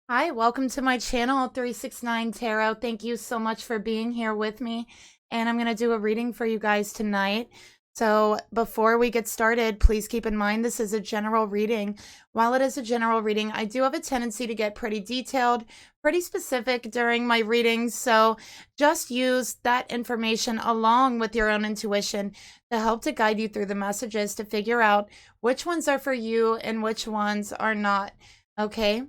Hi, welcome to my channel, 369 Tarot. Thank you so much for being here with me. And I'm going to do a reading for you guys tonight. So before we get started, please keep in mind this is a general reading. While it is a general reading, I do have a tendency to get pretty detailed, pretty specific during my readings. So just use that information along with your own intuition to help to guide you through the messages to figure out which ones are for you and which ones are not. Okay?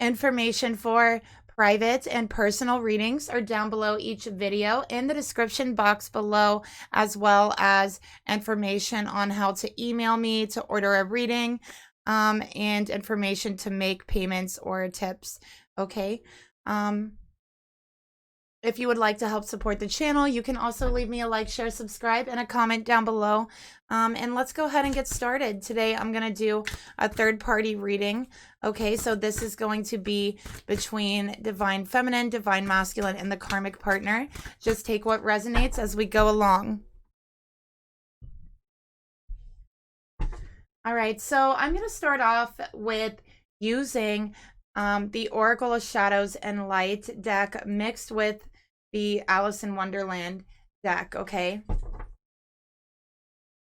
Information for private and personal readings are down below each video in the description box below, as well as information on how to email me to order a reading, and information to make payments or tips. Okay. If you would like to help support the channel, you can also leave me a like, share, subscribe, and a comment down below. And let's go ahead and get started. Today, I'm going to do a third-party reading. Okay, so this is going to be between Divine Feminine, Divine Masculine, and the Karmic Partner. Just take what resonates as we go along. All right, so I'm going to start off with using the Oracle of Shadows and Light deck mixed with the Alice in Wonderland deck, okay,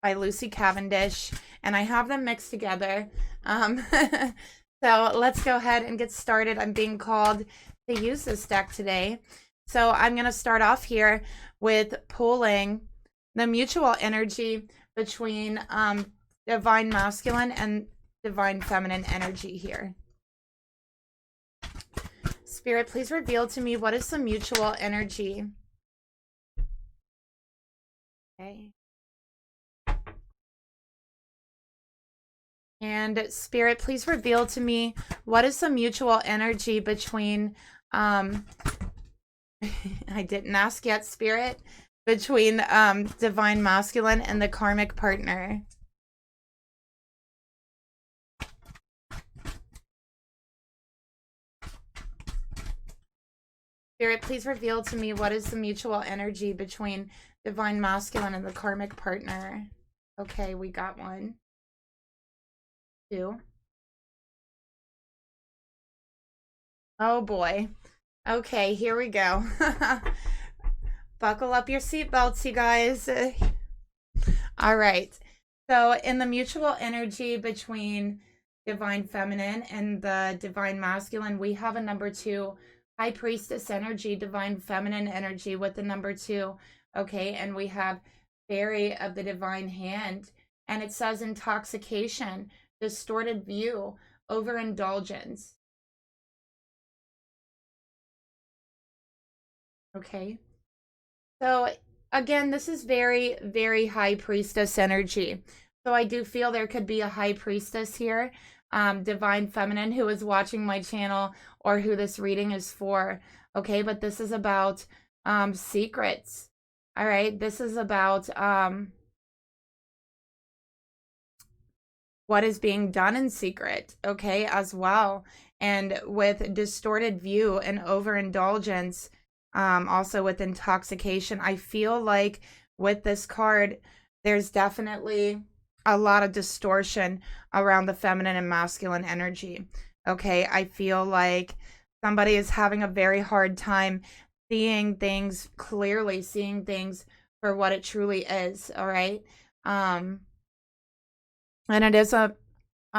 by Lucy Cavendish, and I have them mixed together. So let's go ahead and get started. I'm being called to use this deck today. So I'm going to start off here with pulling the mutual energy between Divine Masculine and Divine Feminine energy here. Spirit, please reveal to me what is the mutual energy. Okay. And Spirit, please reveal to me what is the mutual energy between, I didn't ask yet, Spirit, between Divine Masculine and the Karmic Partner. Spirit, please reveal to me what is the mutual energy between Divine Masculine and the Karmic Partner. Okay, we got one. Two. Oh boy. Okay, here we go. Buckle up your seatbelts, you guys. All right. So in the mutual energy between Divine Feminine and the Divine Masculine, we have a number 2 High Priestess energy, Divine Feminine energy with the number 2. Okay, and we have Fairy of the Divine Hand, and it says intoxication, distorted view, overindulgence. Okay, so again, this is very, very High Priestess energy. So I do feel there could be a High Priestess here, Divine Feminine, who is watching my channel or who this reading is for. Okay, but this is about secrets. All right, this is about what is being done in secret, okay, as well. And with distorted view and overindulgence, also with intoxication, I feel like with this card, there's definitely a lot of distortion around the feminine and masculine energy. Okay, I feel like somebody is having a very hard time seeing things clearly, seeing things for what it truly is. All right. And it is a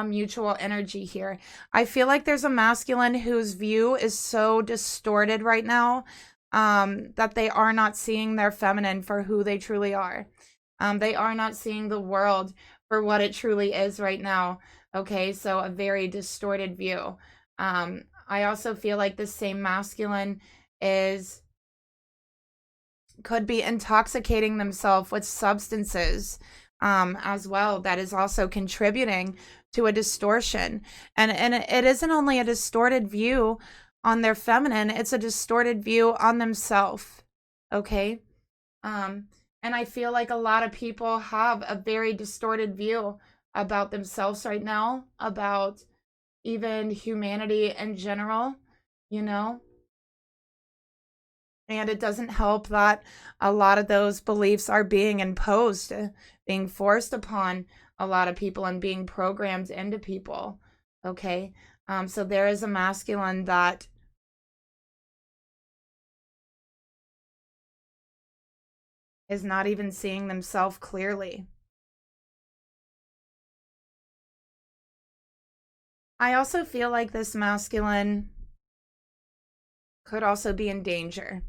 mutual energy here. I feel like there's a masculine whose view is so distorted right now, that they are not seeing their feminine for who they truly are. They are not seeing the world for what it truly is right now. Okay, so a very distorted view. I also feel like the same masculine could be intoxicating themselves with substances as well. That is also contributing to a distortion. And it isn't only a distorted view on their feminine, it's a distorted view on themselves. Okay. And I feel like a lot of people have a very distorted view about themselves right now, about even humanity in general, you know? And it doesn't help that a lot of those beliefs are being imposed, being forced upon a lot of people and being programmed into people. Okay. So there is a masculine that is not even seeing themselves clearly. I also feel like this masculine could also be in danger.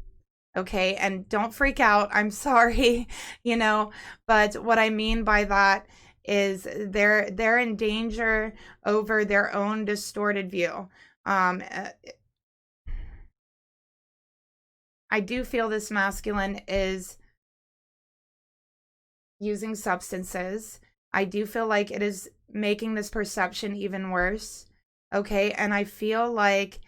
Okay, and don't freak out. I'm sorry, you know, but what I mean by that is they're in danger over their own distorted view. I do feel this masculine is using substances. I do feel like it is making this perception even worse. Okay, and I feel like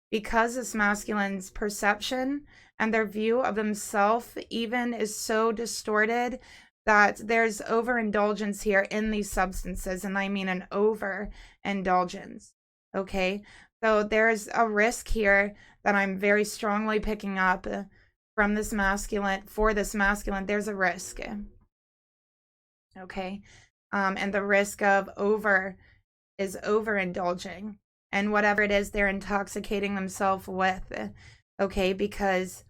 because this masculine's perception and their view of themselves even is so distorted that there's overindulgence here in these substances, and I mean an overindulgence. Okay, so there's a risk here that I'm very strongly picking up from this masculine. For this masculine, there's a risk. Okay, and the risk of overindulging and whatever it is they're intoxicating themselves with. Okay, because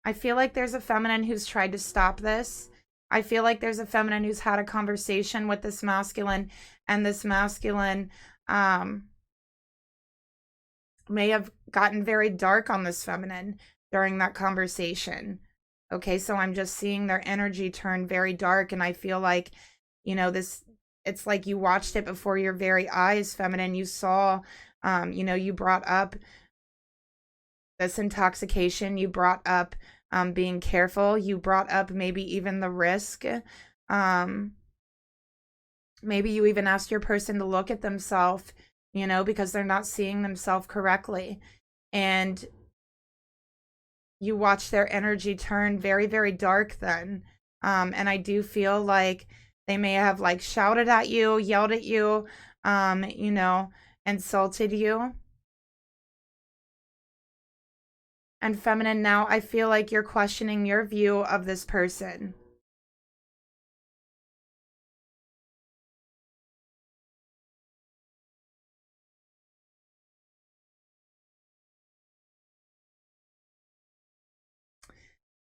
I feel like there's a feminine who's tried to stop this. I feel like there's a feminine who's had a conversation with this masculine, and this masculine may have gotten very dark on this feminine during that conversation. Okay, so I'm just seeing their energy turn very dark, and I feel like, you know, this, it's like you watched it before your very eyes, feminine. You saw, you know, you brought up this intoxication, you brought up being careful, you brought up maybe even the risk. Maybe you even asked your person to look at themselves, you know, because they're not seeing themselves correctly. And you watch their energy turn very, very dark then. And I do feel like they may have like shouted at you, yelled at you, you know, insulted you. And feminine, now I feel like you're questioning your view of this person.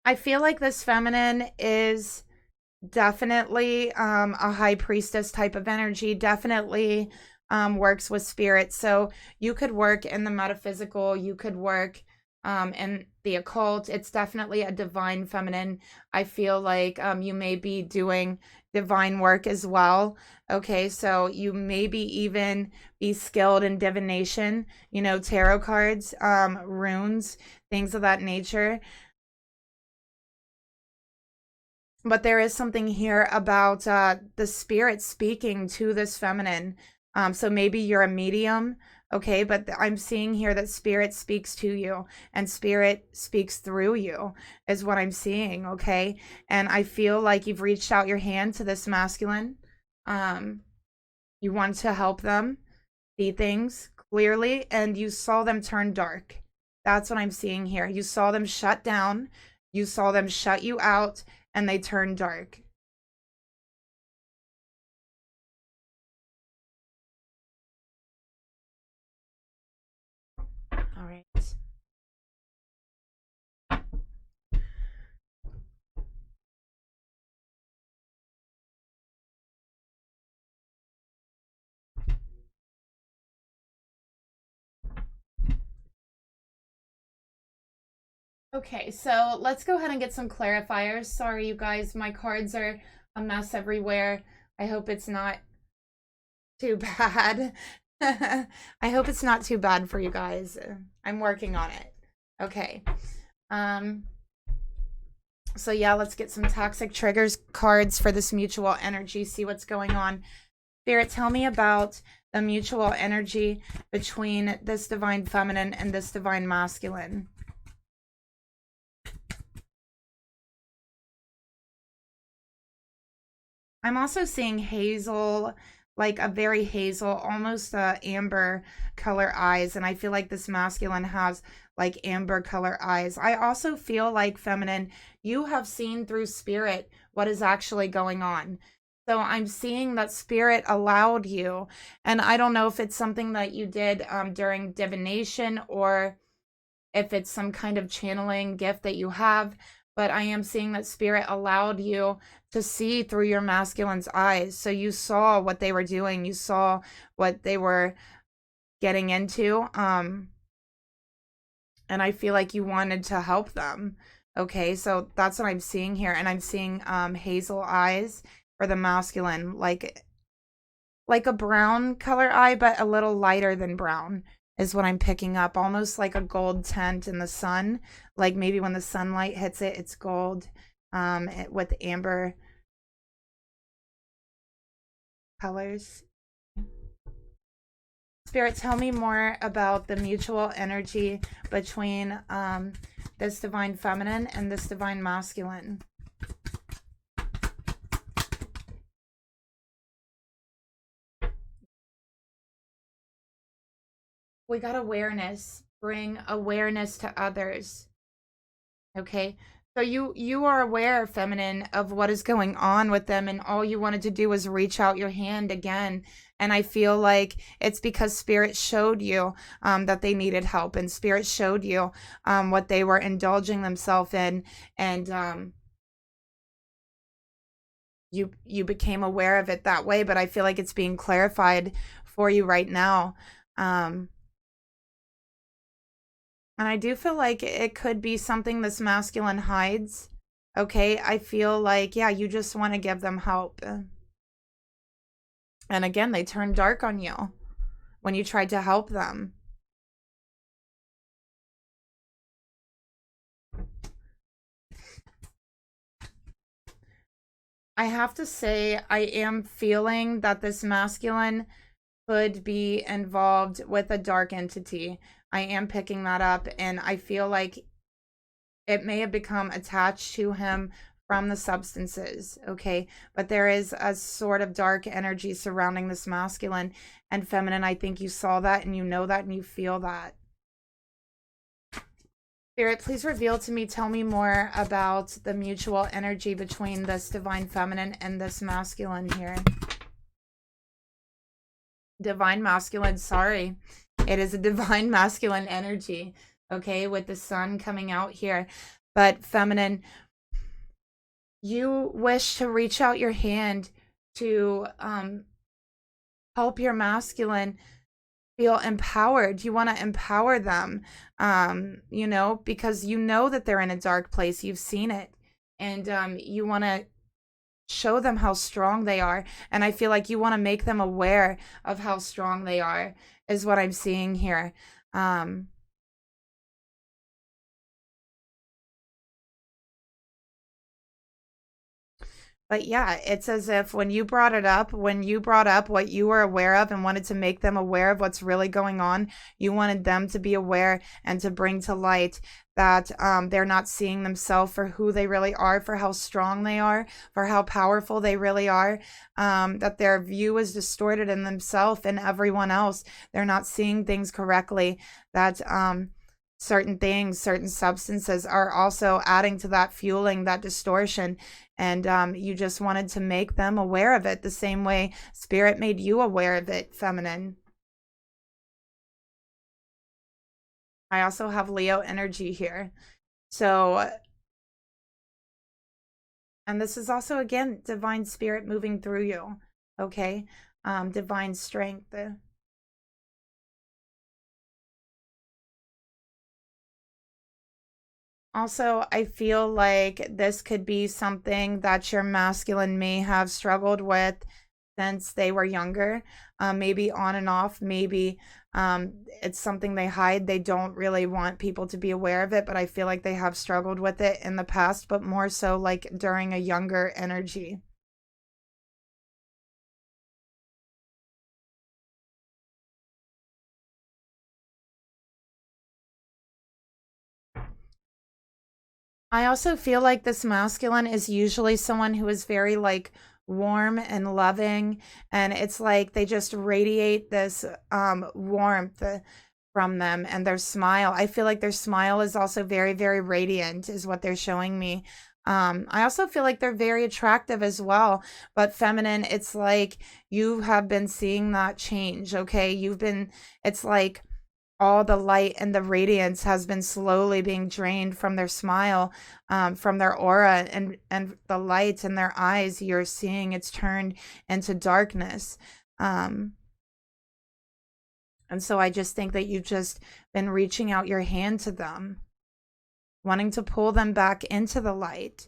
I feel like this feminine is definitely a high priestess type of energy, definitely works with spirit. So you could work in the metaphysical, you could work in the occult. It's definitely a divine feminine. I feel like you may be doing divine work as well. Okay, so you maybe even be skilled in divination, you know, tarot cards, runes, things of that nature. But there is something here about the spirit speaking to this feminine. So maybe you're a medium, okay? But I'm seeing here that spirit speaks to you and spirit speaks through you is what I'm seeing, okay? And I feel like you've reached out your hand to this masculine. You want to help them see things clearly, and you saw them turn dark. That's what I'm seeing here. You saw them shut down. You saw them shut you out, and they turn dark. All right. Okay, so let's go ahead and get some clarifiers. Sorry, you guys, my cards are a mess everywhere. I hope it's not too bad. I hope it's not too bad for you guys. I'm working on it. Okay. So yeah, let's get some toxic triggers cards for this mutual energy, see what's going on. Spirit, tell me about the mutual energy between this divine feminine and this divine masculine. I'm also seeing hazel, like a very hazel, almost amber color eyes. And I feel like this masculine has like amber color eyes. I also feel like feminine, you have seen through spirit what is actually going on. So I'm seeing that spirit allowed you, and I don't know if it's something that you did during divination, or if it's some kind of channeling gift that you have, but I am seeing that spirit allowed you to see through your masculine's eyes. So you saw what they were doing, you saw what they were getting into, and I feel like you wanted to help them. Okay, so that's what I'm seeing here, and I'm seeing hazel eyes for the masculine, like a brown color eye, but a little lighter than brown is what I'm picking up. Almost like a gold tint in the sun. Like maybe when the sunlight hits it, it's gold with amber colors. Spirit, tell me more about the mutual energy between this divine feminine and this divine masculine. We got awareness. Bring awareness to others. Okay. So you are aware, feminine, of what is going on with them, and all you wanted to do was reach out your hand again. And I feel like it's because spirit showed you that they needed help, and spirit showed you what they were indulging themselves in, and you became aware of it that way. But I feel like it's being clarified for you right now. And I do feel like it could be something this masculine hides. Okay, I feel like, yeah, you just want to give them help. And again, they turned dark on you when you tried to help them. I have to say, I am feeling that this masculine could be involved with a dark entity. I am picking that up, and I feel like it may have become attached to him from the substances, okay? But there is a sort of dark energy surrounding this masculine and feminine. I think you saw that, and you know that, and you feel that. Spirit, please reveal to me, tell me more about the mutual energy between this divine feminine and this masculine here. Divine masculine, sorry. It is a divine masculine energy, okay, with the sun coming out here. But feminine, you wish to reach out your hand to help your masculine feel empowered. You want to empower them, you know, because you know that they're in a dark place. You've seen it. And you want to show them how strong they are. And I feel like you want to make them aware of how strong they are, is what I'm seeing here. But yeah, it's as if when you brought up what you were aware of and wanted to make them aware of what's really going on, you wanted them to be aware and to bring to light that they're not seeing themselves for who they really are, for how strong they are, for how powerful they really are, that their view is distorted in themselves and everyone else. They're not seeing things correctly, that certain things, certain substances are also adding to that, fueling that distortion. And you just wanted to make them aware of it the same way spirit made you aware of it, feminine. I also have Leo energy here. So, and this is also, again, divine spirit moving through you, okay? Divine strength. Also, I feel like this could be something that your masculine may have struggled with since they were younger, maybe on and off, maybe it's something they hide. They don't really want people to be aware of it, but I feel like they have struggled with it in the past, but more so like during a younger energy. I also feel like this masculine is usually someone who is very like warm and loving, and it's like they just radiate this warmth from them, and their smile. I feel like their smile is also very, very radiant, is what they're showing me. I also feel like they're very attractive as well, but feminine, it's like you have been seeing that change, okay? It's like all the light and the radiance has been slowly being drained from their smile, from their aura, and the light in their eyes, you're seeing it's turned into darkness. Um, and so I just think that you've just been reaching out your hand to them, wanting to pull them back into the light.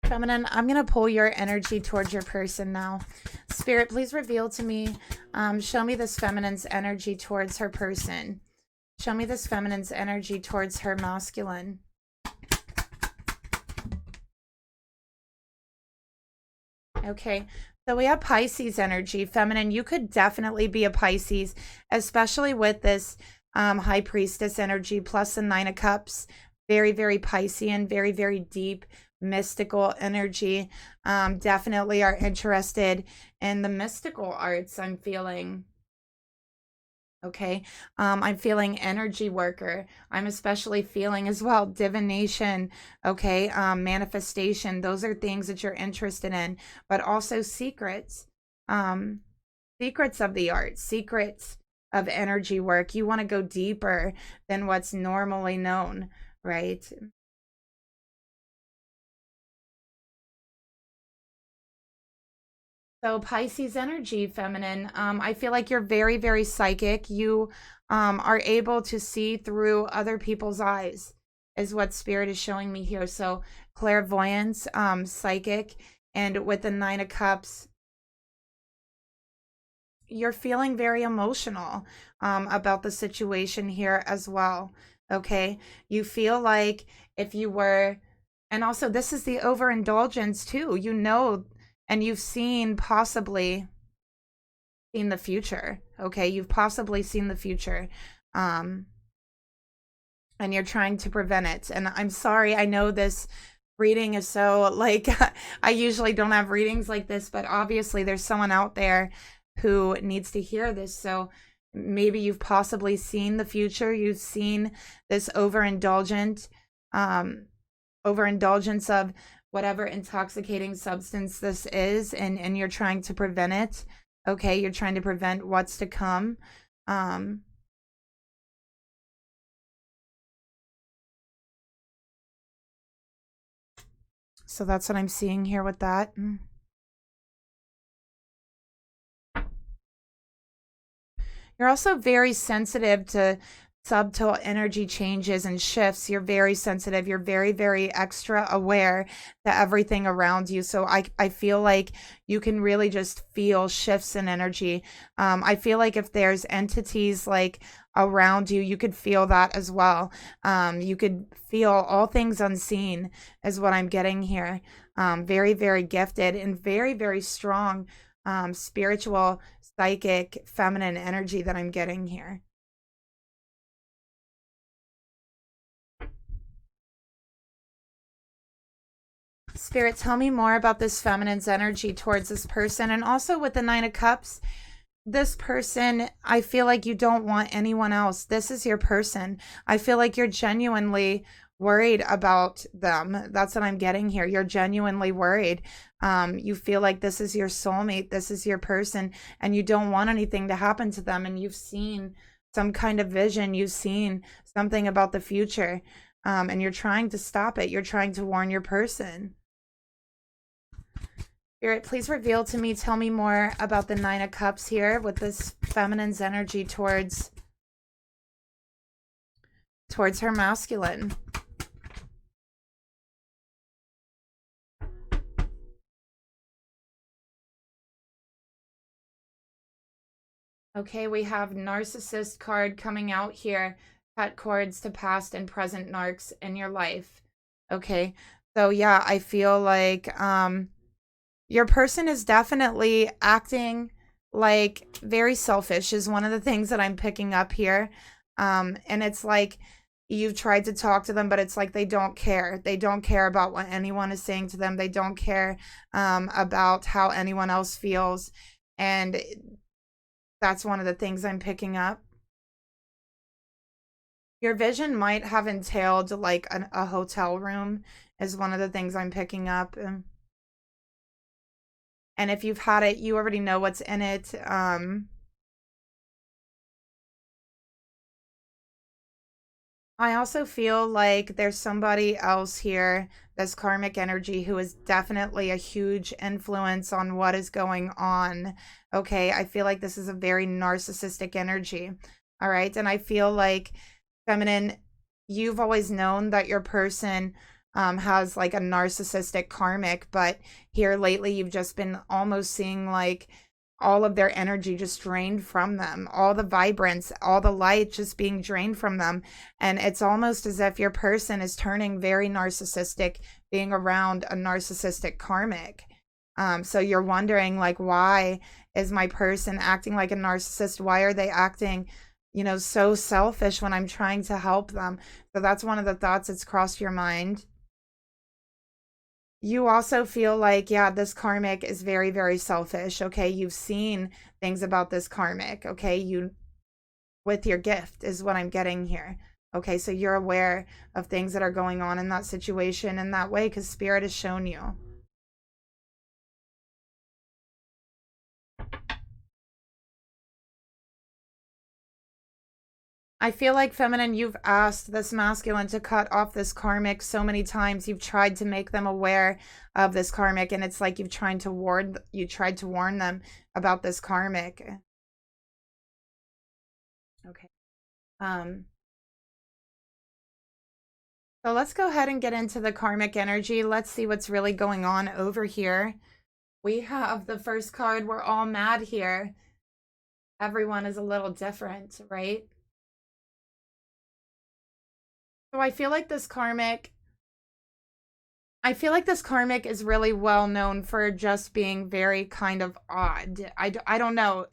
Feminine, I'm going to pull your energy towards your person now. Spirit, please reveal to me, show me this feminine's energy towards her person. Show me this feminine's energy towards her masculine. Okay, so we have Pisces energy. Feminine, you could definitely be a Pisces, especially with this High Priestess energy plus the Nine of Cups. Very, very Piscean, very, very deep, mystical energy. Definitely are interested in the mystical arts, I'm feeling. Okay, I'm feeling energy worker. I'm especially feeling as well divination. Okay, manifestation. Those are things that you're interested in, but also secrets. Secrets of the art, secrets of energy work. You want to go deeper than what's normally known, right? So Pisces energy, feminine. I feel like you're very, very psychic. You are able to see through other people's eyes, is what spirit is showing me here. So clairvoyance, psychic, and with the Nine of Cups, you're feeling very emotional about the situation here as well. Okay, you feel like if you were, and also this is the overindulgence too. You know, and you've seen possibly seen the future. Okay, you've possibly seen the future, and you're trying to prevent it. And I'm sorry, I know this reading is so like I usually don't have readings like this, but obviously there's someone out there who needs to hear this. So maybe you've possibly seen the future. You've seen this overindulgence of whatever intoxicating substance this is, and you're trying to prevent it. Okay, you're trying to prevent what's to come. So that's what I'm seeing here with that. You're also very sensitive to subtle energy changes and shifts. You're very sensitive. You're very, very extra aware to everything around you. So I feel like you can really just feel shifts in energy. I feel like if there's entities like around you, you could feel that as well. You could feel all things unseen is what I'm getting here. Very, very gifted and very, very strong spiritual, psychic, feminine energy that I'm getting here. Spirit, tell me more about this feminine's energy towards this person. And also with the Nine of Cups, this person, I feel like you don't want anyone else. This is your person. I feel like you're genuinely worried about them. That's what I'm getting here. You're genuinely worried. You feel like this is your soulmate. This is your person, and you don't want anything to happen to them. And you've seen some kind of vision. You've seen something about the future, and you're trying to stop it. You're trying to warn your person. Spirit, please reveal to me, tell me more about the Nine of Cups here with this feminine's energy towards her masculine. Okay, we have Narcissist card coming out here. Cut cords to past and present narcs in your life. Okay, so yeah, I feel like your person is definitely acting like very selfish is one of the things that I'm picking up here. And it's like you've tried to talk to them, but it's like they don't care. They don't care about what anyone is saying to them. They don't care about how anyone else feels. And that's one of the things I'm picking up. Your vision might have entailed like a hotel room is one of the things I'm picking up. And if you've had it, you already know what's in it. I also feel like there's somebody else here, this karmic energy, who is definitely a huge influence on what is going on. Okay, I feel like this is a very narcissistic energy. All right, and I feel like, feminine, you've always known that your person has like a narcissistic karmic, but here lately you've just been almost seeing like all of their energy just drained from them, all the vibrance, all the light just being drained from them. And it's almost as if your person is turning very narcissistic, being around a narcissistic karmic. So you're wondering, like, why is my person acting like a narcissist? Why are they acting, you know, so selfish when I'm trying to help them? So that's one of the thoughts that's crossed your mind. You also feel like, yeah, this karmic is very, very selfish. Okay. You've seen things about this karmic. Okay. You, with your gift, is what I'm getting here. Okay. So you're aware of things that are going on in that situation in that way because spirit has shown you. I feel like, feminine, you've asked this masculine to cut off this karmic so many times. You've tried to make them aware of this karmic, and it's like you tried to warn them about this karmic. Okay. So let's go ahead and get into the karmic energy. Let's see what's really going on over here. We have the first card. We're all mad here. Everyone is a little different, right? So I feel like this karmic is really well known for just being very kind of odd. I don't know,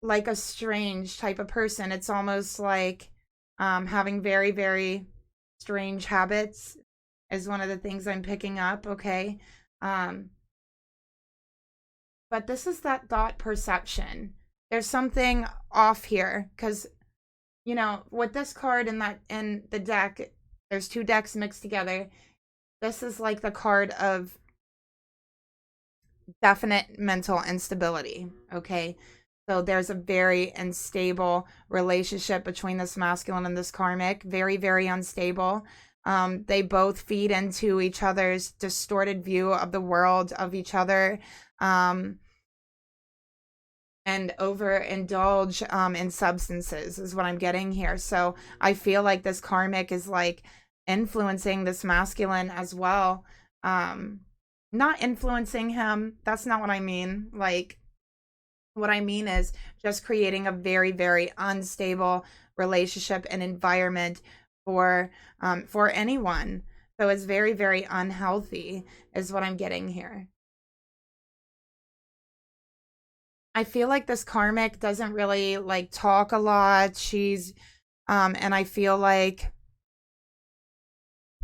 like a strange type of person. It's almost like having very, very strange habits is one of the things I'm picking up, okay? But this is that thought perception. There's something off here because, you know, with this card in the deck, there's two decks mixed together. This is like the card of definite mental instability, okay? So there's a very unstable relationship between this masculine and this karmic, very, very unstable. They both feed into each other's distorted view of the world, of each other, and overindulge in substances is what I'm getting here. So I feel like this karmic is like influencing this masculine as well. Not influencing him. That's not what I mean. Like, what I mean is just creating a very, very unstable relationship and environment for anyone. So it's very, very unhealthy is what I'm getting here. I feel like this karmic doesn't really like talk a lot. She's and I feel like,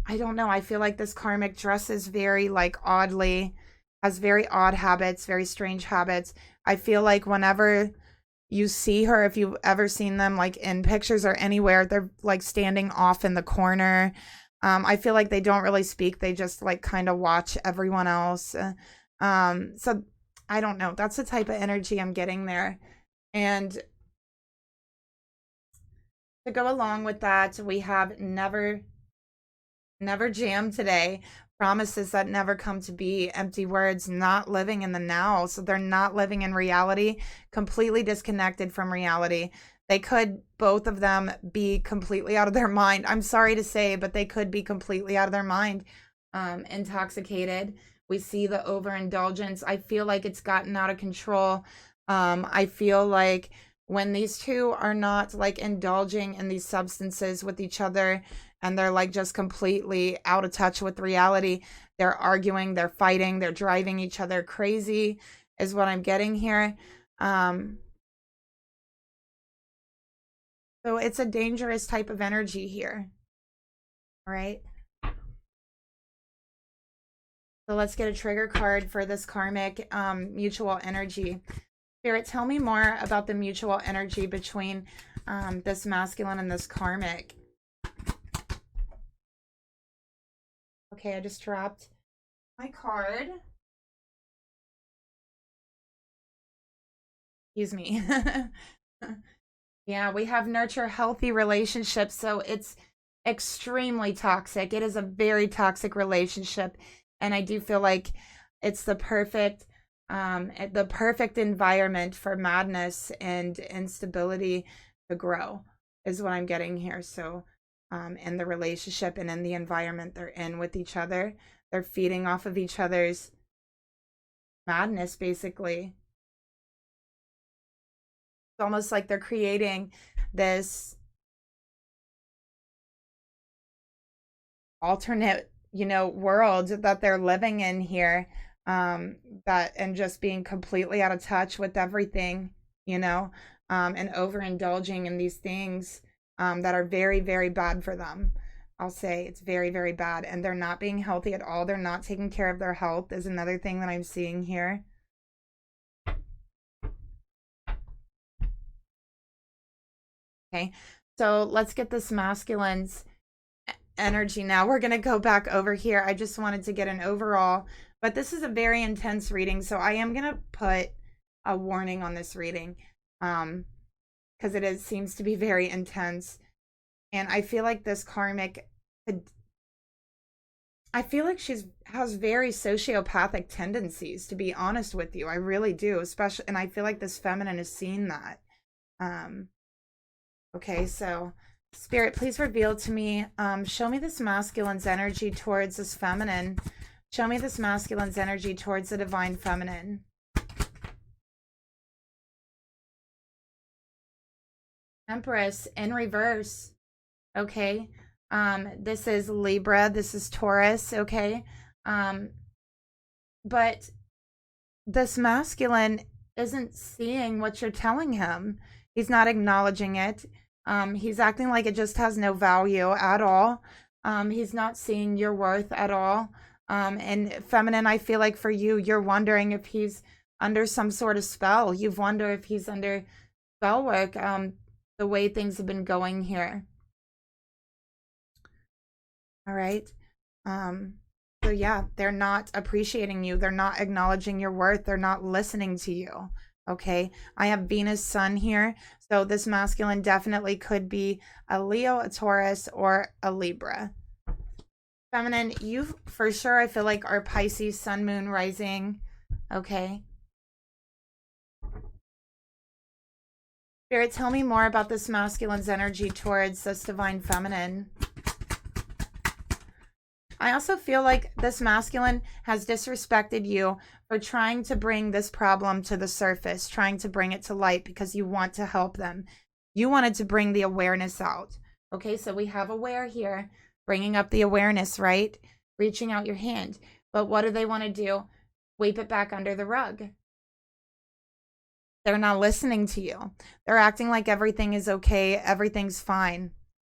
I don't know, I feel like this karmic dresses very like oddly, has very odd habits, very strange habits. I feel like whenever you see her, if you've ever seen them like in pictures or anywhere, they're like standing off in the corner. I feel like they don't really speak. They just like kind of watch everyone else. So I don't know. That's the type of energy I'm getting there. And to go along with that, we have never jam today. Promises that never come to be, empty words, not living in the now. So they're not living in reality, completely disconnected from reality. They could, both of them, be completely out of their mind. I'm sorry to say, but they could be completely out of their mind, intoxicated. We see the overindulgence. I feel like it's gotten out of control. I feel like when these two are not like indulging in these substances with each other, and they're like just completely out of touch with reality, they're arguing, they're fighting, they're driving each other crazy is what I'm getting here. So it's a dangerous type of energy here. All right. So let's get a trigger card for this karmic mutual energy. Spirit, tell me more about the mutual energy between this masculine and this karmic. Okay, I just dropped my card. Excuse me. Yeah, we have nurture healthy relationships, so it's extremely toxic. It is a very toxic relationship, and I do feel like it's the perfect environment for madness and instability to grow is what I'm getting here. So in the relationship and in the environment they're in with each other, they're feeding off of each other's madness, basically. It's almost like they're creating this alternate, world that they're living in here, that and just being completely out of touch with everything, and overindulging in these things that are very, very bad for them. I'll say it's very, very bad, and they're not being healthy at all. They're not taking care of their health is another thing that I'm seeing here. Okay, so let's get this masculine's energy now. We're going to go back over here. I just wanted to get an overall, but this is a very intense reading, so I am going to put a warning on this reading because seems to be very intense. And I feel like this karmic, I feel like has very sociopathic tendencies, to be honest with you. I really do, especially, and I feel like this feminine has seen that. Okay, so Spirit, please reveal to me, show me this masculine's energy towards this feminine. Show me this masculine's energy towards the divine feminine. Empress in reverse. Okay. This is Libra. This is Taurus. Okay. But this masculine isn't seeing what you're telling him. He's not acknowledging it. He's acting like it just has no value at all. He's not seeing your worth at all. And feminine, I feel like for you, you're wondering if he's under some sort of spell. You've wondered if he's under spell work, the way things have been going here. All right. So yeah, they're not appreciating you. They're not acknowledging your worth. They're not listening to you. Okay, I have Venus Sun here. So this masculine definitely could be a Leo, a Taurus, or a Libra. Feminine, you for sure, I feel like, are Pisces, Sun, Moon, Rising. Okay. Spirit, tell me more about this masculine's energy towards this divine feminine. I also feel like this masculine has disrespected you for trying to bring this problem to the surface, trying to bring it to light because you want to help them. You wanted to bring the awareness out. Okay, so we have aware here, bringing up the awareness, right? Reaching out your hand. But what do they want to do? Sweep it back under the rug. They're not listening to you. They're acting like everything is okay, everything's fine.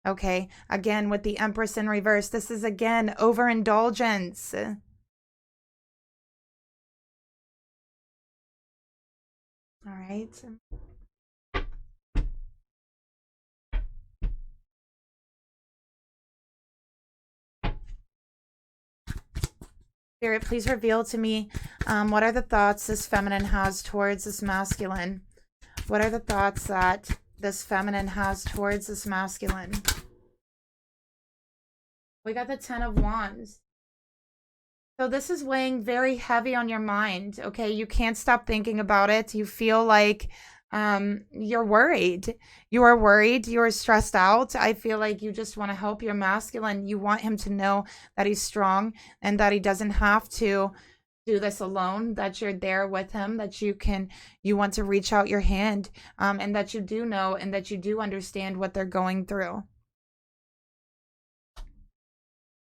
Okay, again, with the Empress in reverse, this is again overindulgence. All right. Spirit, please reveal to me, what are the thoughts this feminine has towards this masculine? What are the thoughts that this feminine has towards this masculine? We got the 10 of Wands. So this is weighing very heavy on your mind, okay? You can't stop thinking about it. You feel like you're worried. You are worried. You are stressed out. I feel like you just want to help your masculine. You want him to know that he's strong and that he doesn't have to do this alone, that you're there with him, that you want to reach out your hand, and that you do know and that you do understand what they're going through.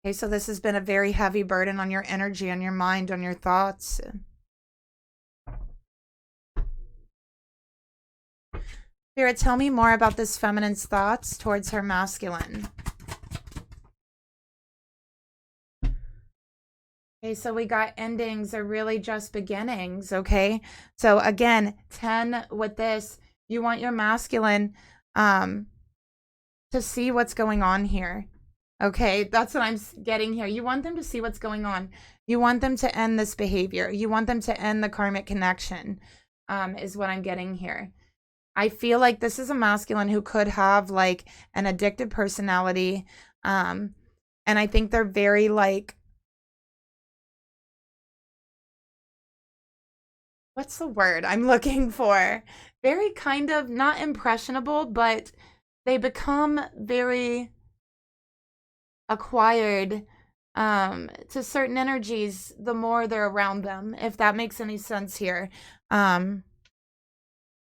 Okay, so this has been a very heavy burden on your energy, on your mind, on your thoughts. Spirit, tell me more about this feminine's thoughts towards her masculine. Okay, so we got endings are really just beginnings, okay? So again, 10 with this, you want your masculine to see what's going on here. Okay, that's what I'm getting here. You want them to see what's going on. You want them to end this behavior. You want them to end the karmic connection, is what I'm getting here. I feel like this is a masculine who could have like an addictive personality. And I think they're very like, what's the word I'm looking for? Very kind of not impressionable, but they become very acquired to certain energies the more they're around them, if that makes any sense here.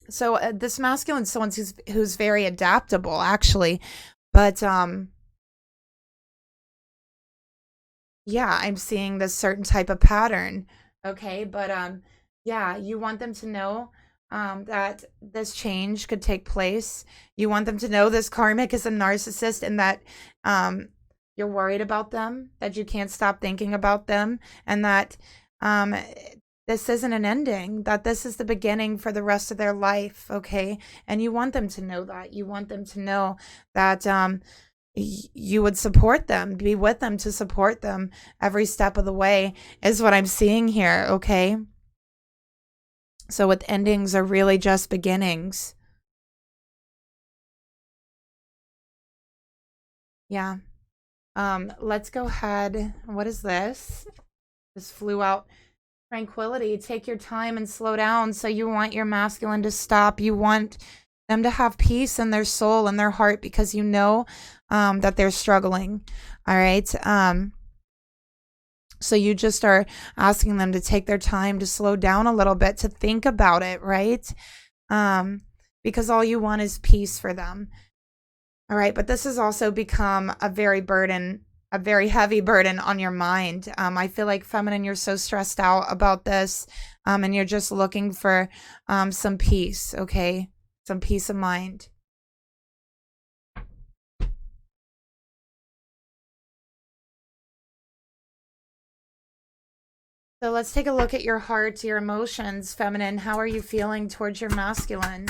So this masculine is someone who's very adaptable, actually, but yeah, I'm seeing this certain type of pattern. Okay, but yeah, you want them to know that this change could take place. You want them to know this karmic is a narcissist and that you're worried about them, that you can't stop thinking about them, and that this isn't an ending, that this is the beginning for the rest of their life, okay? And you want them to know that. You want them to know that you would support them, be with them to support them every step of the way, is what I'm seeing here, okay? So with endings are really just beginnings. Yeah. Let's go ahead. What is this? This flew out. Tranquility. Take your time and slow down. So you want your masculine to stop. You want them to have peace in their soul and their heart because you know that they're struggling. All right. So you just are asking them to take their time, to slow down a little bit, to think about it, right? Because all you want is peace for them. All right, but this has also become a very heavy burden on your mind. I feel like feminine, you're so stressed out about this, and you're just looking for some peace, okay? Some peace of mind. So let's take a look at your heart, your emotions, feminine. How are you feeling towards your masculine?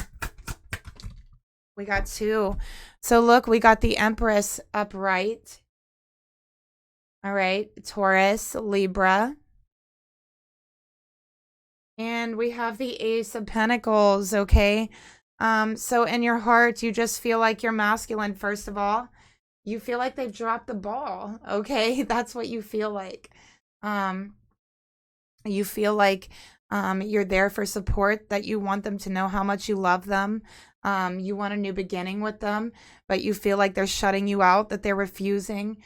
We got 2. So look, we got the Empress upright. All right, Taurus, Libra. And we have the Ace of Pentacles, okay? So in your heart, you just feel like you're masculine, first of all. You feel like they've dropped the ball, okay? That's what you feel like. You feel like you're there for support, that you want them to know how much you love them. You want a new beginning with them, but you feel like they're shutting you out, that they're refusing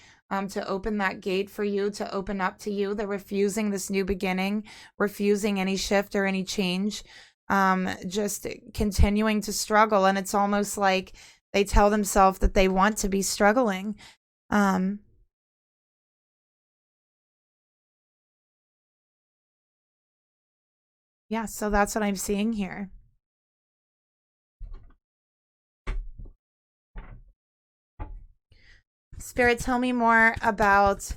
to open that gate for you, to open up to you. They're refusing this new beginning, refusing any shift or any change, just continuing to struggle. And it's almost like they tell themselves that they want to be struggling. Yeah, so that's what I'm seeing here. Spirit, tell me more about,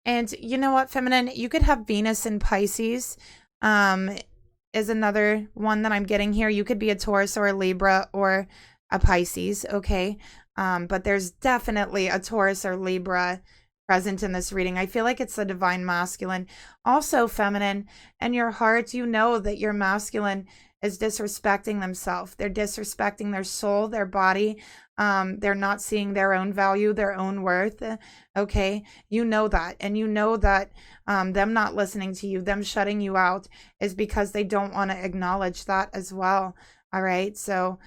and you know what, feminine, you could have Venus in Pisces, is another one that I'm getting here. You could be a Taurus or a Libra or a Pisces, okay? But there's definitely a Taurus or Libra present in this reading. I feel like it's the divine masculine. Also, feminine, in your heart, you know that your masculine is disrespecting themselves. They're disrespecting their soul, their body. They're not seeing their own value, their own worth. Okay, you know that. And you know that them not listening to you, them shutting you out, is because they don't want to acknowledge that as well. All right, so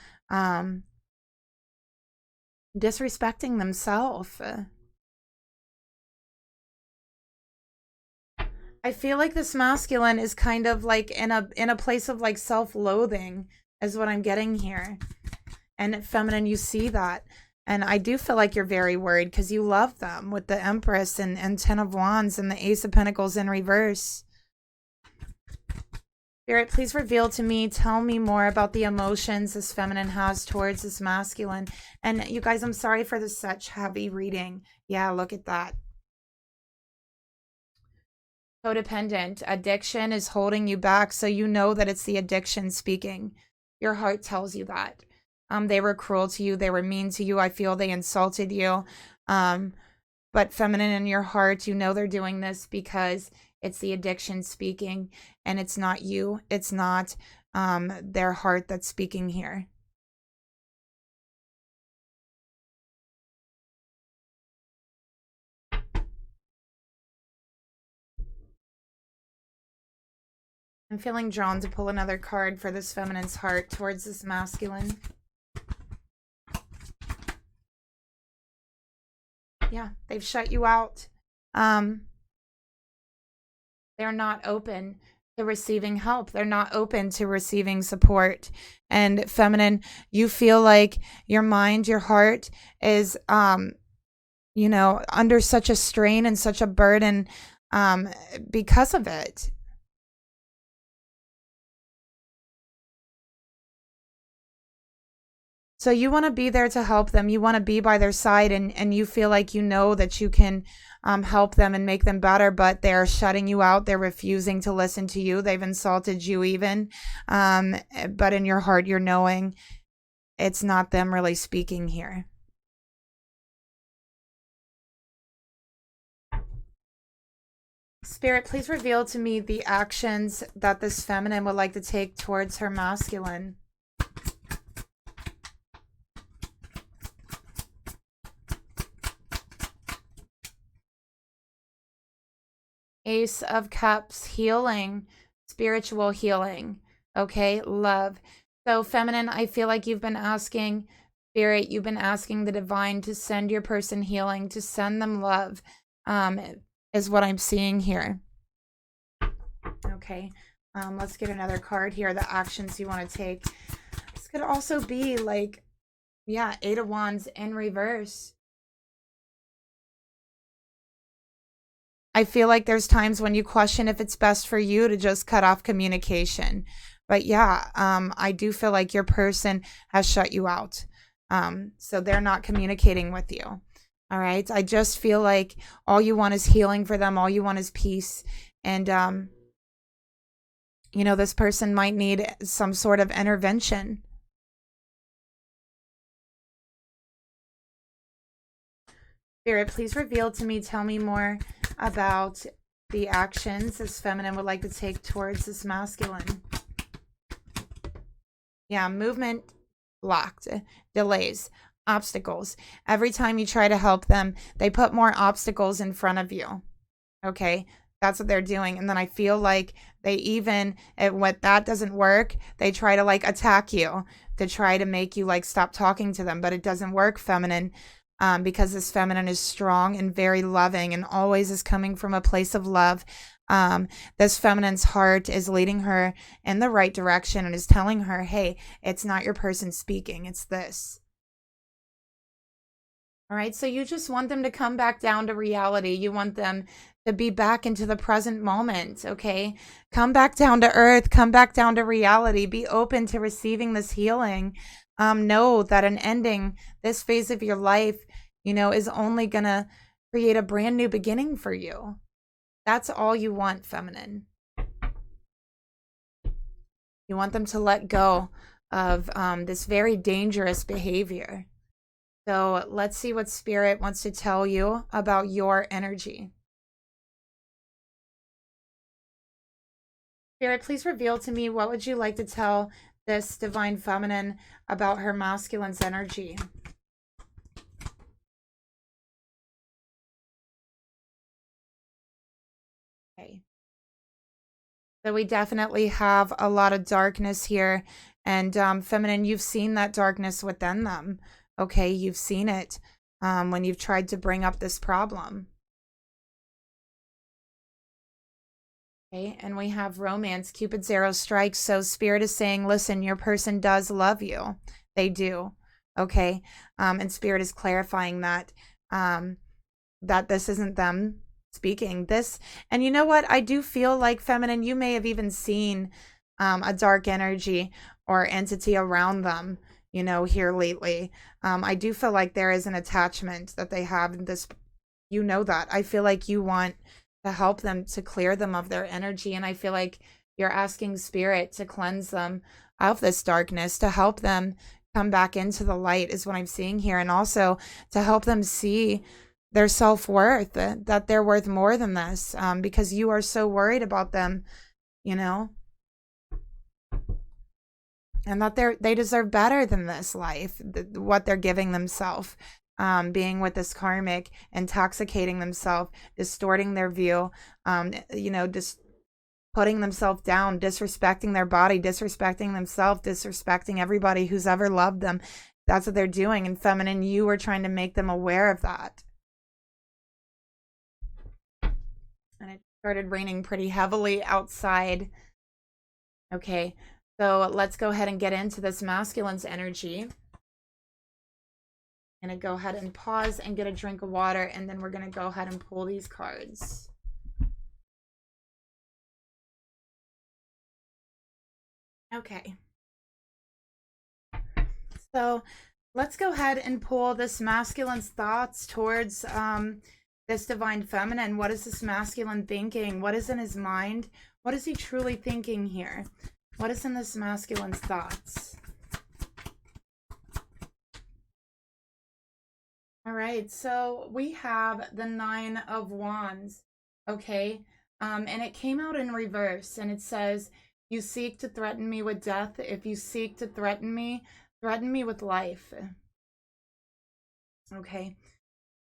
disrespecting themselves. I feel like this masculine is kind of like in a place of like self-loathing is what I'm getting here. And feminine, you see that. And I do feel like you're very worried because you love them with the Empress and 10 of Wands and the Ace of Pentacles in reverse. Spirit, please reveal to me, tell me more about the emotions this feminine has towards this masculine. And you guys, I'm sorry for this such heavy reading. Yeah, look at that. Codependent. Addiction is holding you back, so you know that it's the addiction speaking. Your heart tells you that. They were cruel to you. They were mean to you. I feel they insulted you. But feminine, in your heart, you know they're doing this because it's the addiction speaking, and it's not you. It's not their heart that's speaking here. I'm feeling drawn to pull another card for this feminine's heart towards this masculine. Yeah, they've shut you out. They're not open to receiving help. They're not open to receiving support. And feminine, you feel like your mind, your heart is, you know, under such a strain and such a burden because of it. So you want to be there to help them. You want to be by their side, and you feel like you know that you can help them and make them better, but they're shutting you out. They're refusing to listen to you. They've insulted you even. But in your heart, you're knowing it's not them really speaking here. Spirit, please reveal to me the actions that this feminine would like to take towards her masculine. Ace of Cups, healing, spiritual healing. Okay, love. So feminine, I feel like you've been asking Spirit, you've been asking the divine to send your person healing, to send them love, is what I'm seeing here. Okay, let's get another card here, the actions you want to take. This could also be like, yeah, Eight of Wands in reverse. I feel like there's times when you question if it's best for you to just cut off communication. But yeah, I do feel like your person has shut you out. So they're not communicating with you. All right. I just feel like all you want is healing for them. All you want is peace. And, you know, this person might need some sort of intervention. Spirit, please reveal to me, tell me more about the actions this feminine would like to take towards this masculine. Yeah, movement blocked, delays, obstacles. Every time you try to help them, they put more obstacles in front of you. Okay, that's what they're doing. And then I feel like they even, when that doesn't work, they try to like attack you to try to make you like stop talking to them. But it doesn't work, feminine. Because this feminine is strong and very loving and always is coming from a place of love. This feminine's heart is leading her in the right direction and is telling her, hey, it's not your person speaking, it's this. All right, so you just want them to come back down to reality. You want them to be back into the present moment, okay? Come back down to earth, come back down to reality. Be open to receiving this healing. Know that an ending, this phase of your life, you know, is only going to create a brand new beginning for you. That's all you want, feminine. You want them to let go of this very dangerous behavior. So let's see what Spirit wants to tell you about your energy. Spirit, please reveal to me, what would you like to tell this divine feminine about her masculine's energy? Okay. So we definitely have a lot of darkness here. And feminine, you've seen that darkness within them. Okay, you've seen it when you've tried to bring up this problem. Okay, and we have romance, Cupid's arrow strikes. So Spirit is saying, listen, your person does love you. They do. Okay, and Spirit is clarifying that, that this isn't them speaking this. And you know what? I do feel like, feminine, you may have even seen a dark energy or entity around them, you know, here lately. I do feel like there is an attachment that they have in this, you know, that I feel like you want to help them, to clear them of their energy. And I feel like you're asking spirit to cleanse them of this darkness, to help them come back into the light is what I'm seeing here. And also to help them see their self-worth, that they're worth more than this, because you are so worried about them, you know, and that they deserve better than this life, what they're giving themselves, being with this karmic, intoxicating themselves, distorting their view, you know, just putting themselves down, disrespecting their body, disrespecting themselves, disrespecting everybody who's ever loved them. That's what they're doing. And feminine, you are trying to make them aware of that. And it started raining pretty heavily outside. Okay, so let's go ahead and get into this masculine's energy. I'm going to go ahead and pause and get a drink of water, and then we're going to go ahead and pull these cards. Okay. So let's go ahead and pull this masculine's thoughts towards this divine feminine. What is this masculine thinking? What is in his mind? What is he truly thinking here? What is in this masculine's thoughts? All right, so we have the 9 of Wands, okay? And it came out in reverse, and it says, you seek to threaten me with death. If you seek to threaten me with life. Okay,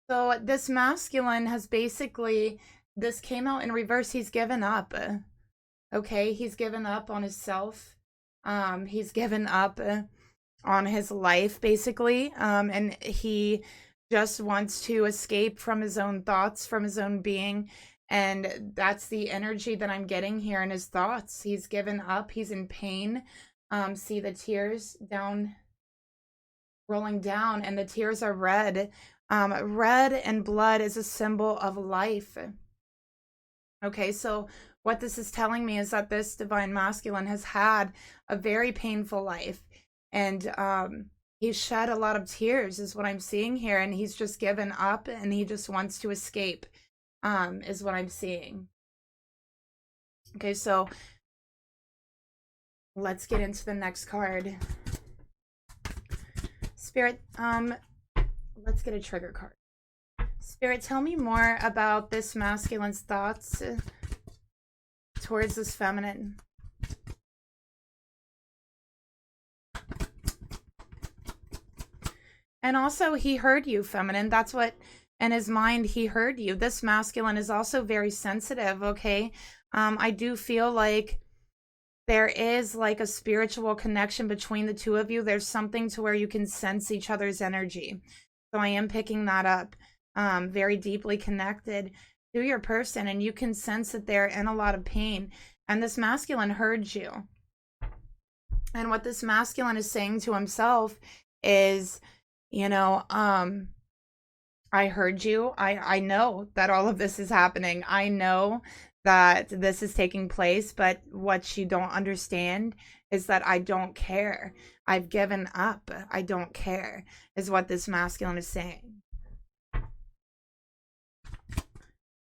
so this masculine has basically, this came out in reverse. He's given up. Okay, he's given up on himself. He's given up on his life, basically. And he just wants to escape from his own thoughts, from his own being. And that's the energy that I'm getting here in his thoughts. He's given up. He's in pain. See the tears down, rolling down, and the tears are red. Red and blood is a symbol of life. Okay, so what this is telling me is that this divine masculine has had a very painful life, and he's shed a lot of tears is what I'm seeing here, and he's just given up, and he just wants to escape, is what I'm seeing. Okay, so let's get into the next card. Spirit, let's get a trigger card. Spirit, tell me more about this masculine's thoughts towards this feminine. And also, he heard you, feminine. That's what, in his mind, he heard you. This masculine is also very sensitive, okay? I do feel like there is like a spiritual connection between the two of you. There's something to where you can sense each other's energy. So I am picking that up. Very deeply connected to your person, and you can sense that they're in a lot of pain. And this masculine heard you. And what this masculine is saying to himself is, you know, I heard you. I know that all of this is happening. I know that this is taking place, but what you don't understand is that I don't care. I've given up. I don't care, is what this masculine is saying.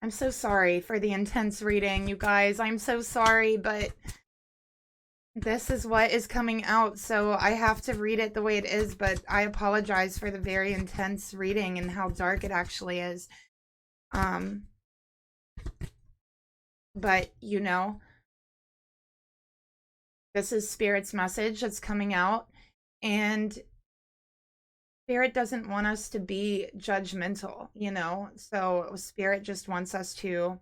I'm so sorry for the intense reading, you guys. I'm so sorry, but this is what is coming out, so I have to read it the way it is, but I apologize for the very intense reading and how dark it actually is. But, you know, this is Spirit's message that's coming out, and Spirit doesn't want us to be judgmental, you know? So Spirit just wants us to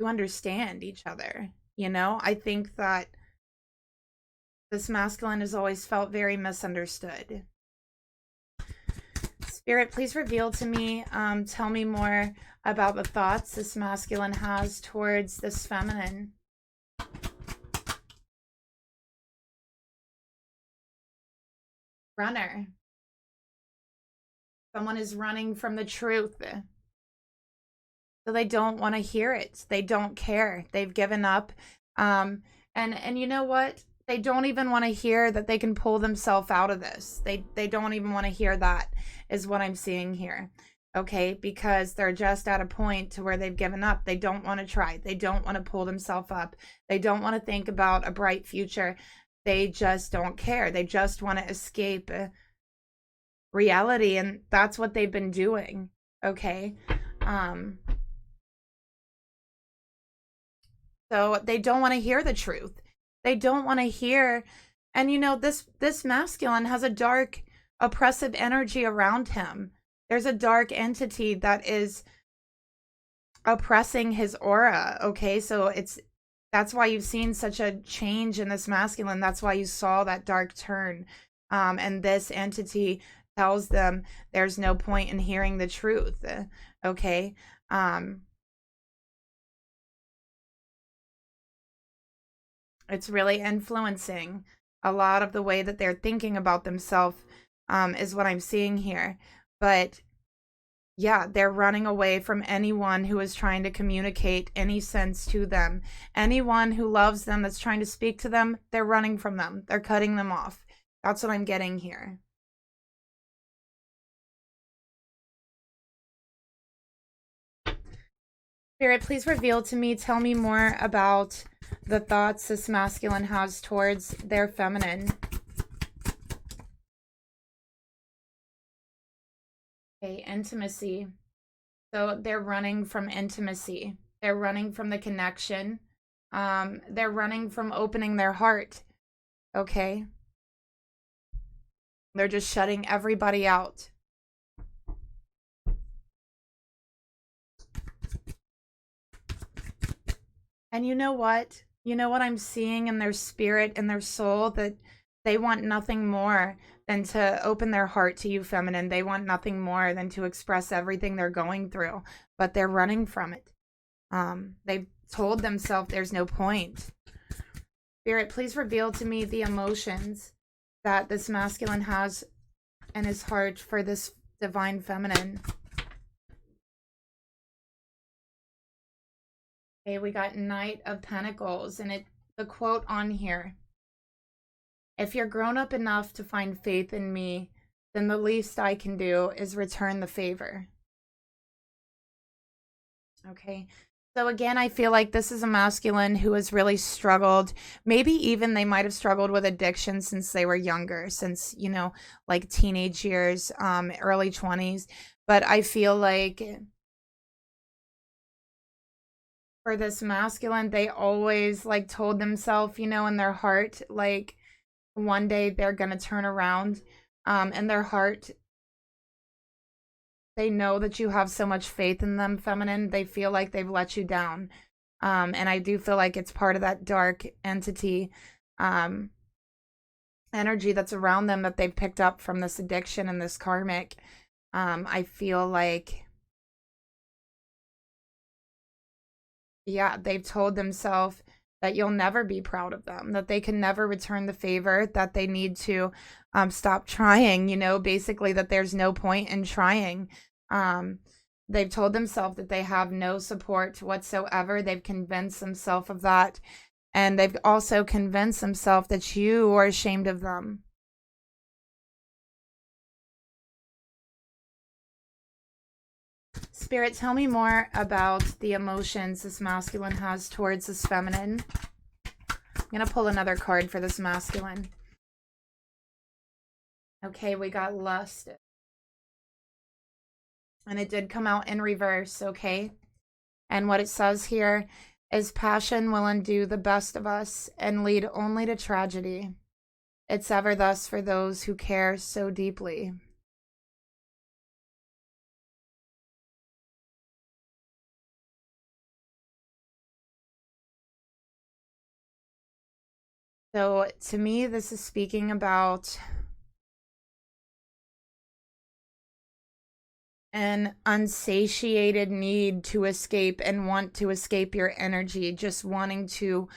understand each other, you know? I think that this masculine has always felt very misunderstood. Spirit, please reveal to me, tell me more about the thoughts this masculine has towards this feminine. Runner. Someone is running from the truth. So they don't want to hear it. They don't care. They've given up. And you know what? They don't even want to hear that they can pull themselves out of this. They don't even want to hear that, is what I'm seeing here. Okay, because they're just at a point to where they've given up. They don't want to try. They don't want to pull themselves up. They don't want to think about a bright future. They just don't care. They just want to escape reality, and that's what they've been doing. Okay. So they don't want to hear the truth. They don't want to hear. And you know, this masculine has a dark, oppressive energy around him. There's a dark entity that is oppressing his aura. Okay, so that's why you've seen such a change in this masculine. That's why you saw that dark turn. And this entity tells them there's no point in hearing the truth. Okay. It's really influencing a lot of the way that they're thinking about themselves, is what I'm seeing here. But yeah, they're running away from anyone who is trying to communicate any sense to them. Anyone who loves them, that's trying to speak to them, they're running from them. They're cutting them off. That's what I'm getting here. Spirit, please reveal to me, tell me more about the thoughts this masculine has towards their feminine. Okay, intimacy. So they're running from intimacy. They're running from the connection. They're running from opening their heart. Okay. They're just shutting everybody out. And you know what? You know what I'm seeing in their spirit and their soul? That they want nothing more than to open their heart to you, feminine. They want nothing more than to express everything they're going through, but they're running from it. They've told themselves there's no point. Spirit, please reveal to me the emotions that this masculine has in his heart for this divine feminine. Okay, we got Knight of Pentacles, and the quote on here: if you're grown up enough to find faith in me, then the least I can do is return the favor. Okay. So again, I feel like this is a masculine who has really struggled. Maybe even they might have struggled with addiction since they were younger, since, you know, like teenage years, early 20s. But I feel like for this masculine, they always like told themselves, you know, in their heart, like one day they're going to turn around. In their heart, they know that you have so much faith in them, feminine. They feel like they've let you down. And I do feel like it's part of that dark entity energy that's around them that they've picked up from this addiction and this karmic. I feel like, yeah, they've told themselves that you'll never be proud of them, that they can never return the favor, that they need to stop trying, you know, basically that there's no point in trying. They've told themselves that they have no support whatsoever. They've convinced themselves of that. And they've also convinced themselves that you are ashamed of them. Spirit, tell me more about the emotions this masculine has towards this feminine. I'm going to pull another card for this masculine. Okay, we got lust. And it did come out in reverse, okay? And what it says here is passion will undo the best of us and lead only to tragedy. It's ever thus for those who care so deeply. So to me, this is speaking about an unsatiated need to escape and want to escape your energy, just wanting to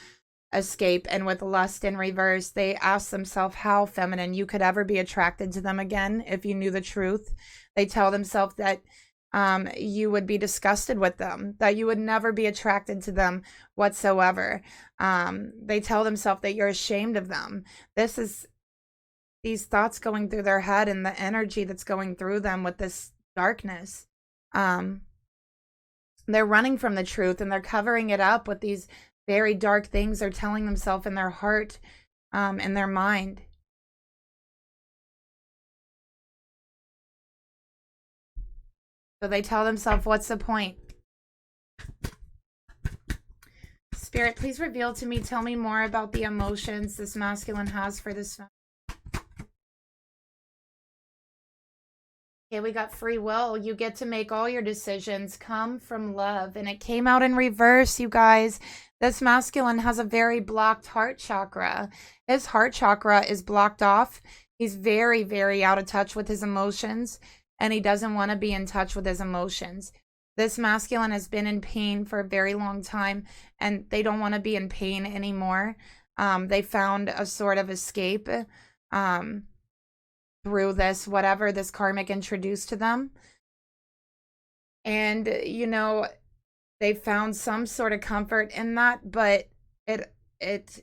escape. And with lust in reverse, they ask themselves how, feminine, you could ever be attracted to them again if you knew the truth. They tell themselves that you would be disgusted with them, that you would never be attracted to them whatsoever. They tell themselves that you're ashamed of them. This is these thoughts going through their head and the energy that's going through them with this darkness. They're running from the truth and they're covering it up with these very dark things they're telling themselves in their heart, in their mind. So they tell themselves, what's the point? Spirit, please reveal to me, tell me more about the emotions this masculine has for this. Okay, we got free will. You get to make all your decisions come from love. And it came out in reverse, you guys. This masculine has a very blocked heart chakra. His heart chakra is blocked off. He's very, very out of touch with his emotions. And he doesn't want to be in touch with his emotions. This masculine has been in pain for a very long time. And they don't want to be in pain anymore. They found a sort of escape. Through this, whatever this karmic introduced to them. And, you know, they found some sort of comfort in that, but it's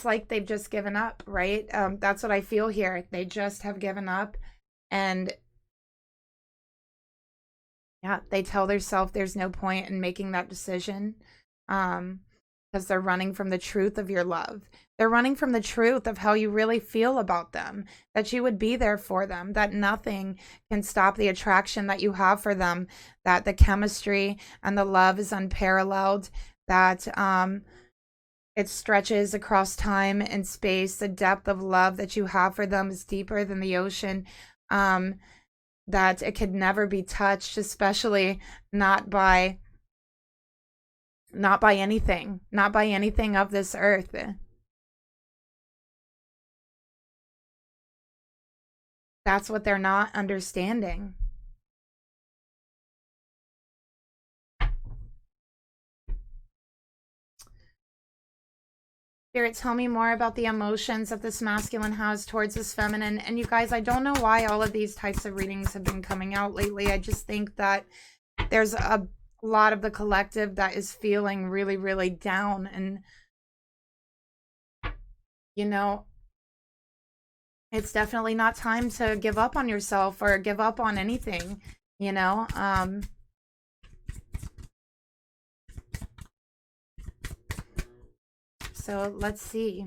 like they've just given up, right? That's what I feel here. They just have given up. And yeah, they tell themselves there's no point in making that decision. Because they're running from the truth of your love. They're running from the truth of how you really feel about them, that you would be there for them, that nothing can stop the attraction that you have for them, that the chemistry and the love is unparalleled, that it stretches across time and space. The depth of love that you have for them is deeper than the ocean, that it could never be touched, especially not by anything, not by anything of this earth. That's what they're not understanding. Spirit, tell me more about the emotions that this masculine has towards this feminine. And you guys, I don't know why all of these types of readings have been coming out lately. I just think that there's a lot of the collective that is feeling really, really down. And, you know, it's definitely not time to give up on yourself or give up on anything, you know. So let's see.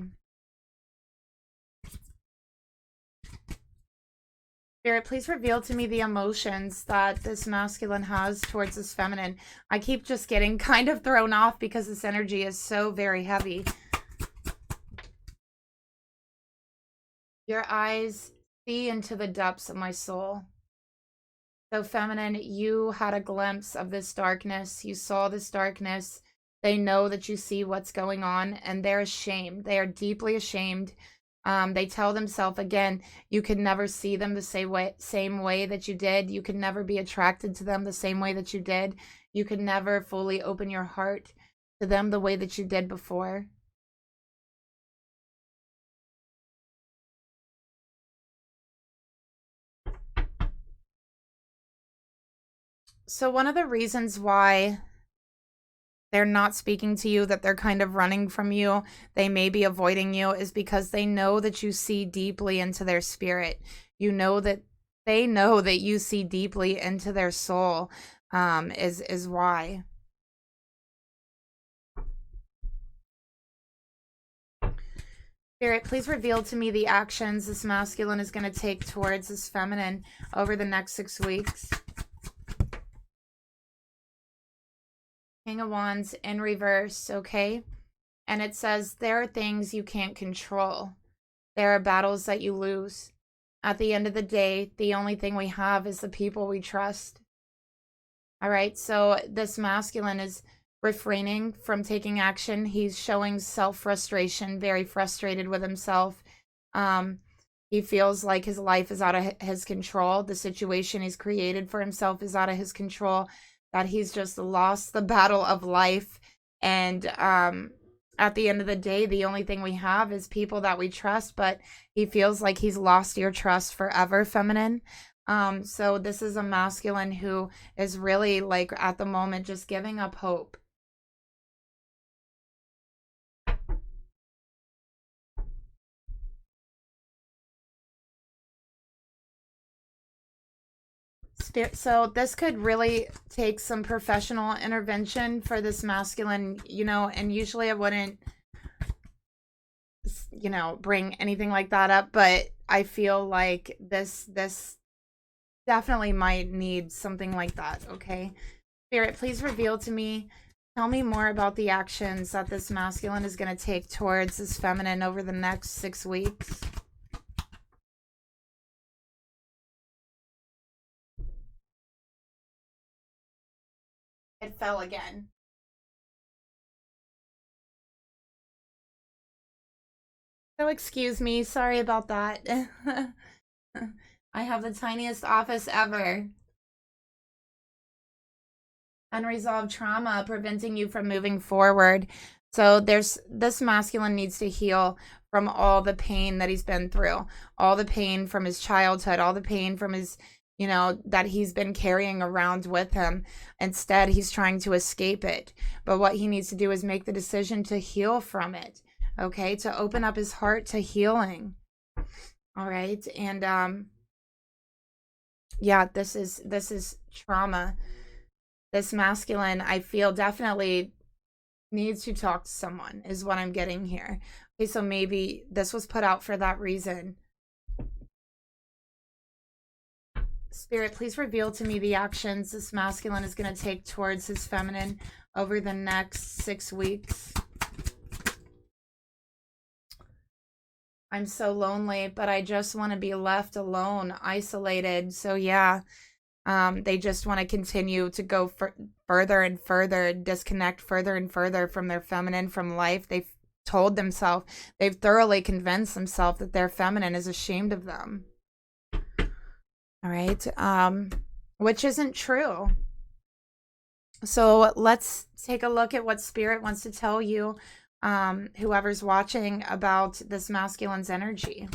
Spirit, please reveal to me the emotions that this masculine has towards this feminine. I keep just getting kind of thrown off because this energy is so very heavy. Your eyes see into the depths of my soul. So feminine, you had a glimpse of this darkness. You saw this darkness. They know that you see what's going on, and they're ashamed. They are deeply ashamed. They tell themselves, again, you could never see them the same way that you did. You could never be attracted to them the same way that you did. You could never fully open your heart to them the way that you did before. So one of the reasons why they're not speaking to you, that they're kind of running from you, they may be avoiding you, is because they know that you see deeply into their spirit. You know that they know that you see deeply into their soul, is why. Spirit, please reveal to me the actions this masculine is going to take towards this feminine over the next 6 weeks. King of Wands in reverse, okay? And it says, there are things you can't control. There are battles that you lose. At the end of the day, the only thing we have is the people we trust. All right, so this masculine is refraining from taking action. He's showing self-frustration, very frustrated with himself. He feels like his life is out of his control. The situation he's created for himself is out of his control. That he's just lost the battle of life. And at the end of the day, the only thing we have is people that we trust. But he feels like he's lost your trust forever, feminine. So this is a masculine who is really like at the moment just giving up hope. So this could really take some professional intervention for this masculine, and usually I wouldn't, bring anything like that up, but I feel like this definitely might need something like that, okay? Spirit, please reveal to me, tell me more about the actions that this masculine is going to take towards this feminine over the next 6 weeks. It fell again. So excuse me, sorry about that. I have the tiniest office ever. Unresolved trauma preventing you from moving forward. So this masculine needs to heal from all the pain that he's been through, all the pain from his childhood, all the pain from his, that he's been carrying around with him. Instead, he's trying to escape it. But what he needs to do is make the decision to heal from it, okay? To open up his heart to healing. All right? And yeah, this is trauma. This masculine, I feel, definitely needs to talk to someone, is what I'm getting here. Okay, so maybe this was put out for that reason. Spirit, please reveal to me the actions this masculine is going to take towards his feminine over the next 6 weeks. I'm so lonely, but I just want to be left alone, isolated. So yeah, they just want to continue to go further and further, disconnect further and further from their feminine, from life. They've told themselves, they've thoroughly convinced themselves that their feminine is ashamed of them. All right, which isn't true. So let's take a look at what Spirit wants to tell you, whoever's watching, about this masculine's energy.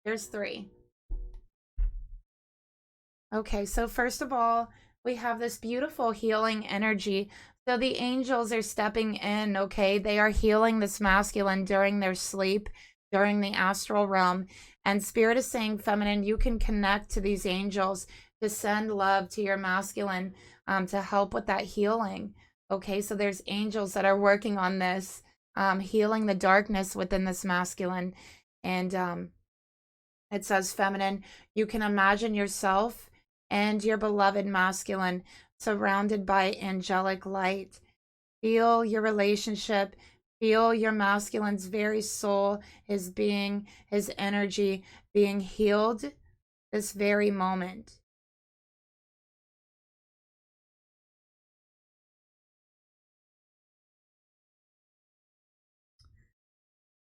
There's 3. Okay, so first of all, we have this beautiful healing energy. So the angels are stepping in, okay? They are healing this masculine during their sleep, during the astral realm. And Spirit is saying, feminine, you can connect to these angels to send love to your masculine, to help with that healing. Okay, so there's angels that are working on this, healing the darkness within this masculine. And it says, feminine, you can imagine yourself and your beloved masculine surrounded by angelic light. Feel your relationship. Feel your masculine's very soul, his being, his energy being healed this very moment.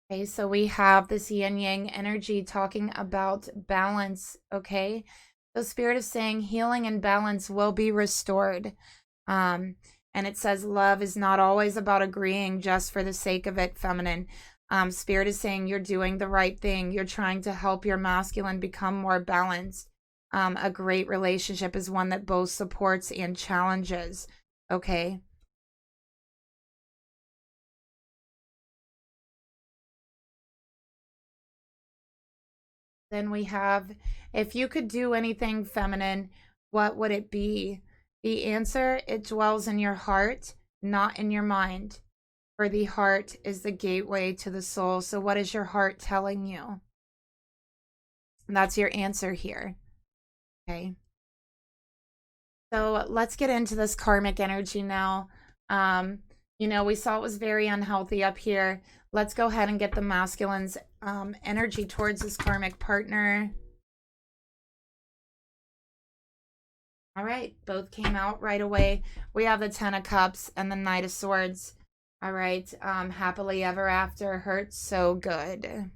Okay, so we have this yin yang energy talking about balance, okay? So Spirit is saying healing and balance will be restored. And it says love is not always about agreeing just for the sake of it, feminine. Spirit is saying you're doing the right thing. You're trying to help your masculine become more balanced. A great relationship is one that both supports and challenges, okay? Then we have, if you could do anything, feminine, what would it be? The answer, it dwells in your heart, not in your mind. For the heart is the gateway to the soul. So what is your heart telling you? And that's your answer here. Okay. So let's get into this karmic energy now. We saw it was very unhealthy up here. Let's go ahead and get the masculine's energy towards his karmic partner. All right, both came out right away. We have the 10 of Cups and the Knight of Swords. All right, happily ever after hurts so good.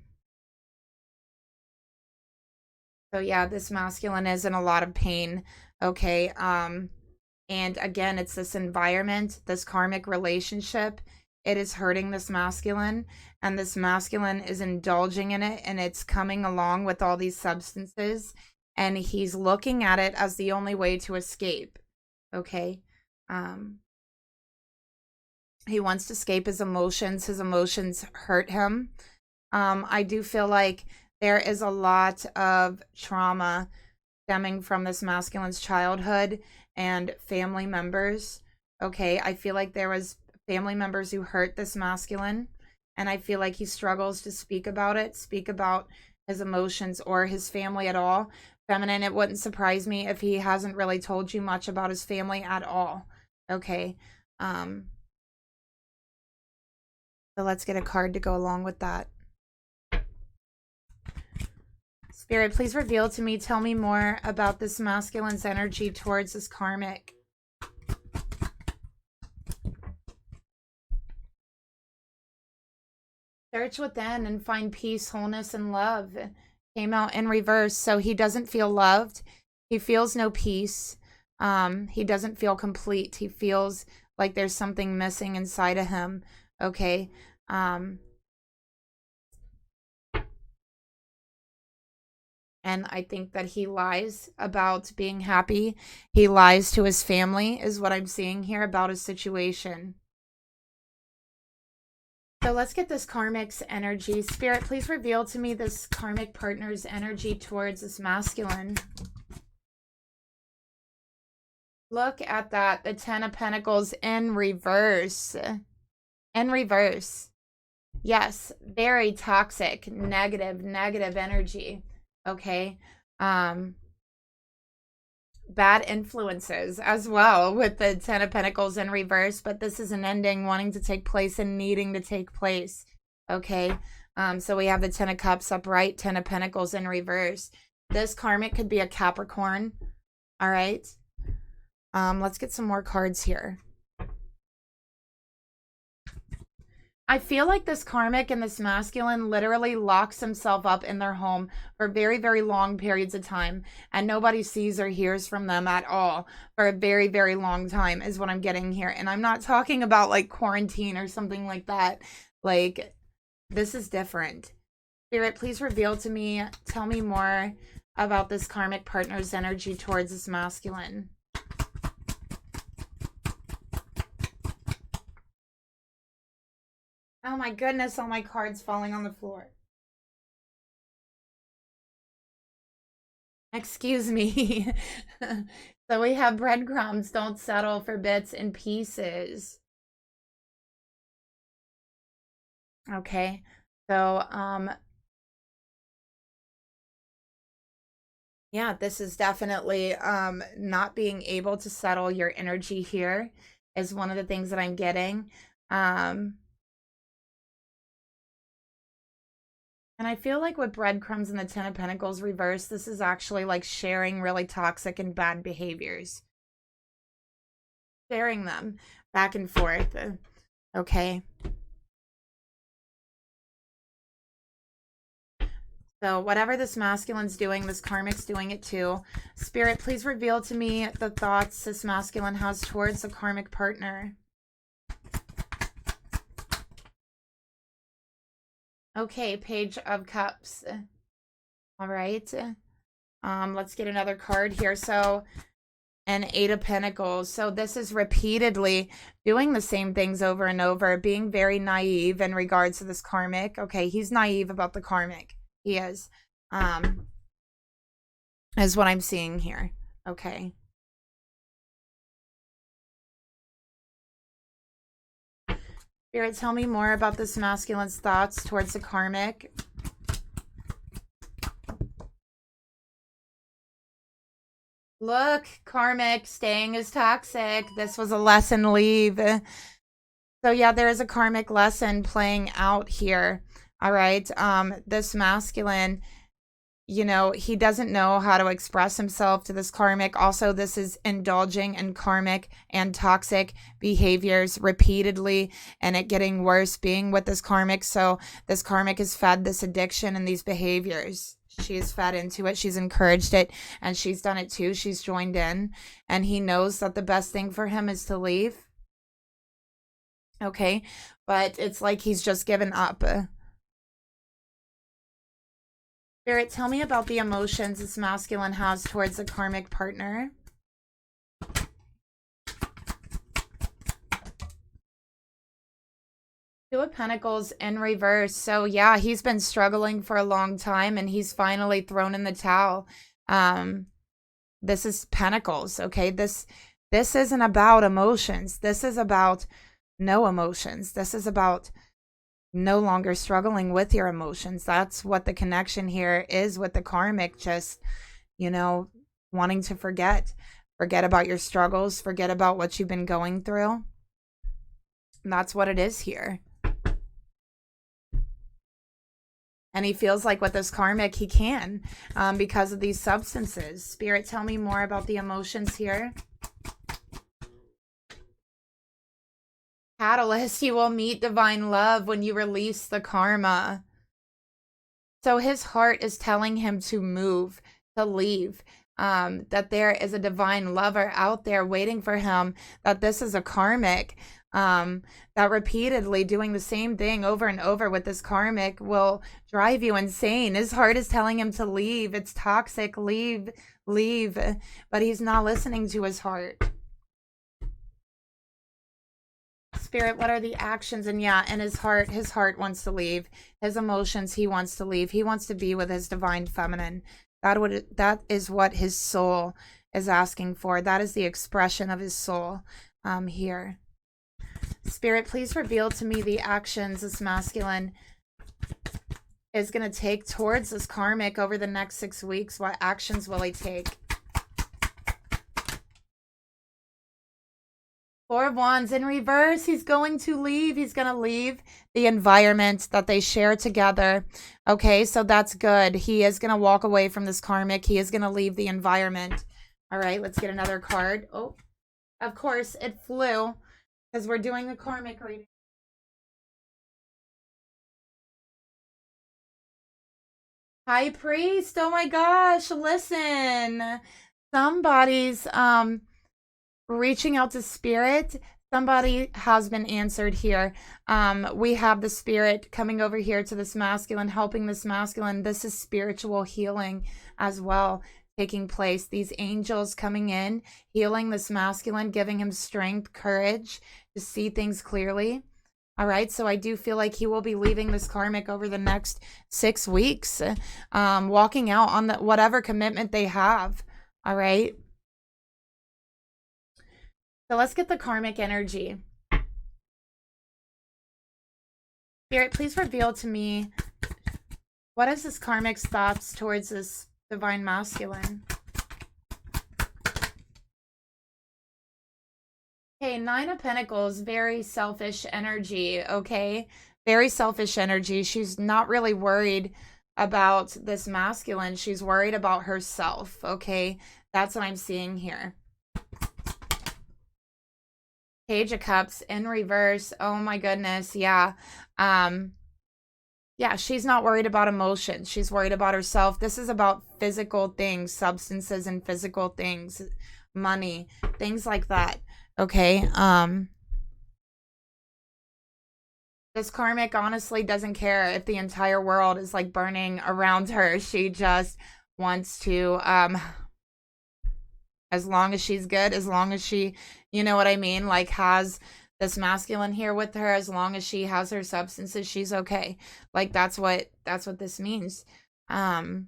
So yeah, this masculine is in a lot of pain, okay? And again, it's this environment, this karmic relationship. it is hurting this masculine, and this masculine is indulging in it, and it's coming along with all these substances, and he's looking at it as the only way to escape. Okay. He wants to escape his emotions. His emotions hurt him. I do feel like there is a lot of trauma stemming from this masculine's childhood and family members. Okay, I feel like there was family members who hurt this masculine, and I feel like he struggles to speak about it, speak about his emotions or his family at all. Feminine, it wouldn't surprise me if he hasn't really told you much about his family at all. Okay. So let's get a card to go along with that. Spirit, please reveal to me, tell me more about this masculine's energy towards this karmic. Search within and find peace, wholeness, and love. Came out in reverse, so he doesn't feel loved. He feels no peace. He doesn't feel complete. He feels like there's something missing inside of him. Okay. And I think that he lies about being happy. He lies to his family, is what I'm seeing here about his situation. So let's get this karmic's energy. Spirit, please reveal to me this karmic partner's energy towards this masculine. Look at that. The 10 of Pentacles in reverse. In reverse. Yes, very toxic, negative energy. Okay. Bad influences as well with the 10 of Pentacles in reverse, but this is an ending wanting to take place and needing to take place. Okay. So we have the 10 of Cups upright, 10 of Pentacles in reverse. This karmic could be a Capricorn. All right. Let's get some more cards here. I feel like this karmic and this masculine literally locks himself up in their home for very, very long periods of time, and nobody sees or hears from them at all for a very, very long time is what I'm getting here. And I'm not talking about like quarantine or something like that. Like, this is different. Spirit, please reveal to me, tell me more about this karmic partner's energy towards this masculine. Oh my goodness, all my cards falling on the floor. Excuse me. So we have breadcrumbs, don't settle for bits and pieces. Okay. So, yeah, this is definitely not being able to settle your energy here is one of the things that I'm getting. And I feel like with breadcrumbs and the 10 of Pentacles reversed, this is actually like sharing really toxic and bad behaviors. Sharing them back and forth. Okay. So whatever this masculine's doing, this karmic's doing it too. Spirit, please reveal to me the thoughts this masculine has towards the karmic partner. Okay, Page of Cups. All right. Let's get another card here. So, an 8 of Pentacles. So this is repeatedly doing the same things over and over, being very naive in regards to this karmic. Okay, he's naive about the karmic. He is. Is what I'm seeing here. Okay. Spirit, tell me more about this masculine's thoughts towards the karmic. Look, karmic, staying is toxic. This was a lesson, leave. So yeah, there is a karmic lesson playing out here. All right. This masculine, you know, he doesn't know how to express himself to this karmic. Also, this is indulging in karmic and toxic behaviors repeatedly, and it getting worse being with this karmic. So this karmic has fed this addiction and these behaviors. She's fed into it. She's encouraged it, and she's done it too. She's joined in, and he knows that the best thing for him is to leave. Okay, but it's like he's just given up. Spirit, tell me about the emotions this masculine has towards a karmic partner. Two of Pentacles in reverse. So yeah, he's been struggling for a long time and he's finally thrown in the towel. This is Pentacles, okay? This isn't about emotions. This is about no emotions. This is about no longer struggling with your emotions. That's what the connection here is with the karmic. Just, you know, wanting to forget about your struggles, forget about what you've been going through. And that's what it is here. And he feels like with this karmic, he can because of these substances. Spirit, tell me more about the emotions here. Catalyst, you will meet divine love when you release the karma. So his heart is telling him to move, to leave, that there is a divine lover out there waiting for him, that this is a karmic, that repeatedly doing the same thing over and over with this karmic will drive you insane. His heart is telling him to leave. It's toxic. Leave. But he's not listening to his heart. Spirit, what are the actions? And yeah, and his heart wants to leave. His emotions, he wants to leave. He wants to be with his divine feminine. That is what his soul is asking for. That is the expression of his soul here. Spirit, please reveal to me the actions this masculine is going to take towards this karmic over the next 6 weeks. What actions will he take? Four of Wands in reverse. He's going to leave. He's going to leave the environment that they share together. Okay, so that's good. He is going to walk away from this karmic. He is going to leave the environment. All right, let's get another card. Oh, of course, it flew because we're doing the karmic reading. High Priest. Oh my gosh, listen. Somebody's reaching out to spirit. Somebody has been answered here. We have the spirit coming over here to this masculine, helping this masculine. This is spiritual healing as well taking place. These angels coming in, healing this masculine, giving him strength, courage to see things clearly. All right, so I do feel like he will be leaving this karmic over the next 6 weeks, walking out on the whatever commitment they have. All right. So let's get the karmic energy. Spirit, please reveal to me, what is this karmic's thoughts towards this divine masculine? Okay, Nine of Pentacles, very selfish energy, okay? Very selfish energy. She's not really worried about this masculine. She's worried about herself, okay? That's what I'm seeing here. Page of Cups in reverse. Oh my goodness. Yeah. Yeah, she's not worried about emotions. She's worried about herself. This is about physical things, substances and physical things, money, things like that. Okay. This karmic honestly doesn't care if the entire world is like burning around her. She just wants to as long as she's good, as long as she, you know what I mean, like has this masculine here with her, as long as she has her substances, she's okay. Like that's what this means. For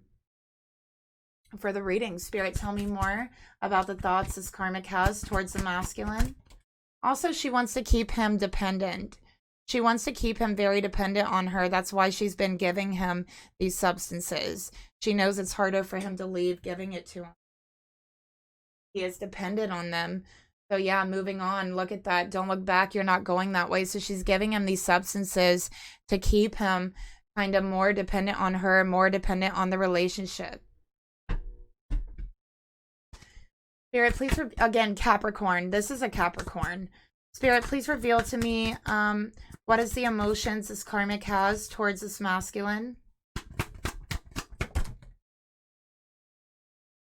the reading, Spirit, tell me more about the thoughts this karmic has towards the masculine. Also, she wants to keep him dependent. She wants to keep him very dependent on her. That's why she's been giving him these substances. She knows it's harder for him to leave giving it to him. He is dependent on them. So yeah, moving on. Look at that. Don't look back. You're not going that way. So she's giving him these substances to keep him kind of more dependent on her, more dependent on the relationship. Spirit, please, again, Capricorn. This is a Capricorn. Spirit, please reveal to me what is the emotions this karmic has towards this masculine.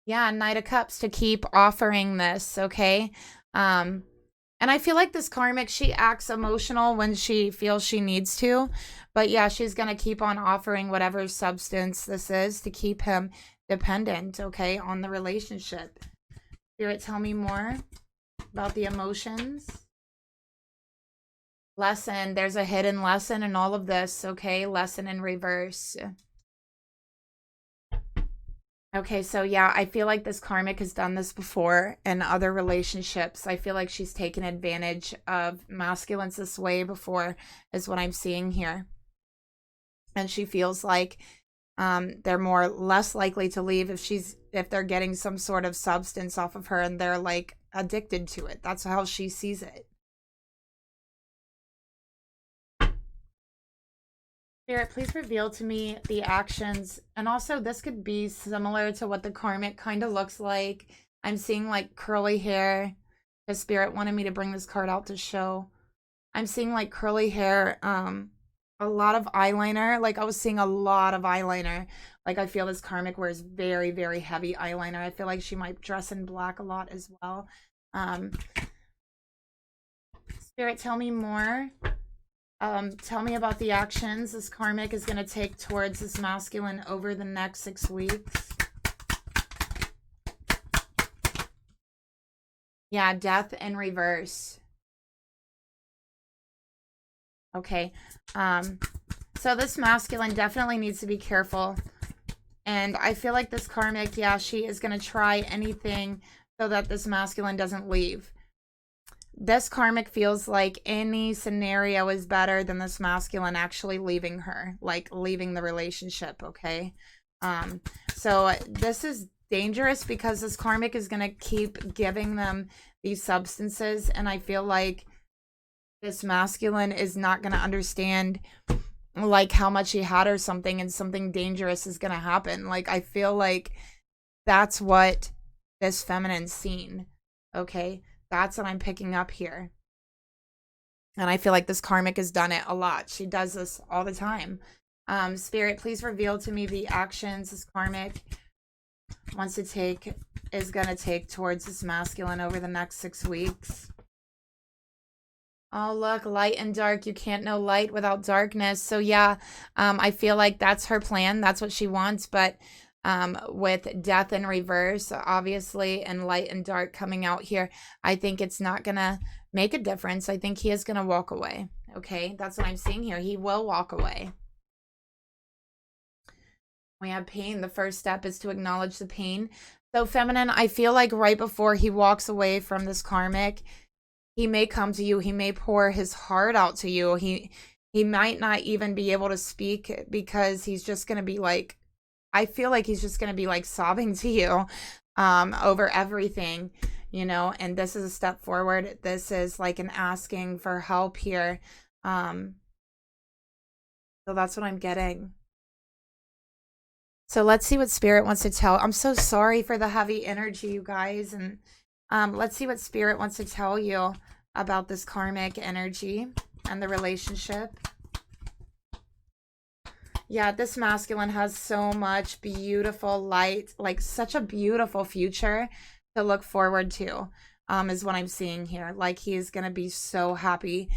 Yeah, Knight of Cups, to keep offering this, okay? And I feel like this karmic, she acts emotional when she feels she needs to. But yeah, she's going to keep on offering whatever substance this is to keep him dependent, okay, on the relationship. Spirit, tell me more about the emotions. Lesson. There's a hidden lesson in all of this, okay? Lesson in reverse. Okay, so yeah, I feel like this karmic has done this before in other relationships. I feel like she's taken advantage of masculines this way before, is what I'm seeing here. And she feels like they're less likely to leave if they're getting some sort of substance off of her and they're like addicted to it. That's how she sees it. Spirit, please reveal to me the actions. And also, this could be similar to what the karmic kind of looks like. I'm seeing like curly hair. The Spirit wanted me to bring this card out to show. I'm seeing like curly hair, a lot of eyeliner. Like I was seeing a lot of eyeliner. Like I feel this karmic wears very, very heavy eyeliner. I feel like she might dress in black a lot as well. Spirit, tell me more. Tell me about the actions this karmic is going to take towards this masculine over the next 6 weeks. Yeah, death in reverse. Okay. So this masculine definitely needs to be careful. And I feel like this karmic, yeah, she is going to try anything so that this masculine doesn't leave. This karmic feels like any scenario is better than this masculine actually leaving her, like leaving the relationship, okay? So this is dangerous because this karmic is going to keep giving them these substances, and I feel like this masculine is not going to understand like how much he had or something, and something dangerous is going to happen. Like I feel like that's what this feminine's seen, okay? That's what I'm picking up here. And I feel like this karmic has done it a lot. She does this all the time. Spirit, please reveal to me the actions this karmic is going to take towards this masculine over the next 6 weeks. Oh, look, light and dark. You can't know light without darkness. So yeah, I feel like that's her plan. That's what she wants. But with death in reverse, obviously, and light and dark coming out here, I think it's not gonna make a difference. I think he is gonna walk away. Okay, that's what I'm seeing here. He will walk away. We have pain. The first step is to acknowledge the pain. So feminine, I feel like right before he walks away from this karmic, he may come to you. He may pour his heart out to you. He might not even be able to speak because he's just gonna be like, I feel like he's just going to be like sobbing to you over everything, you know, and this is a step forward. This is like an asking for help here. So that's what I'm getting. So let's see what Spirit wants to tell. I'm so sorry for the heavy energy, you guys. And let's see what Spirit wants to tell you about this karmic energy and the relationship. Yeah, this masculine has so much beautiful light, like such a beautiful future to look forward to, is what I'm seeing here. Like he is going to be so happy.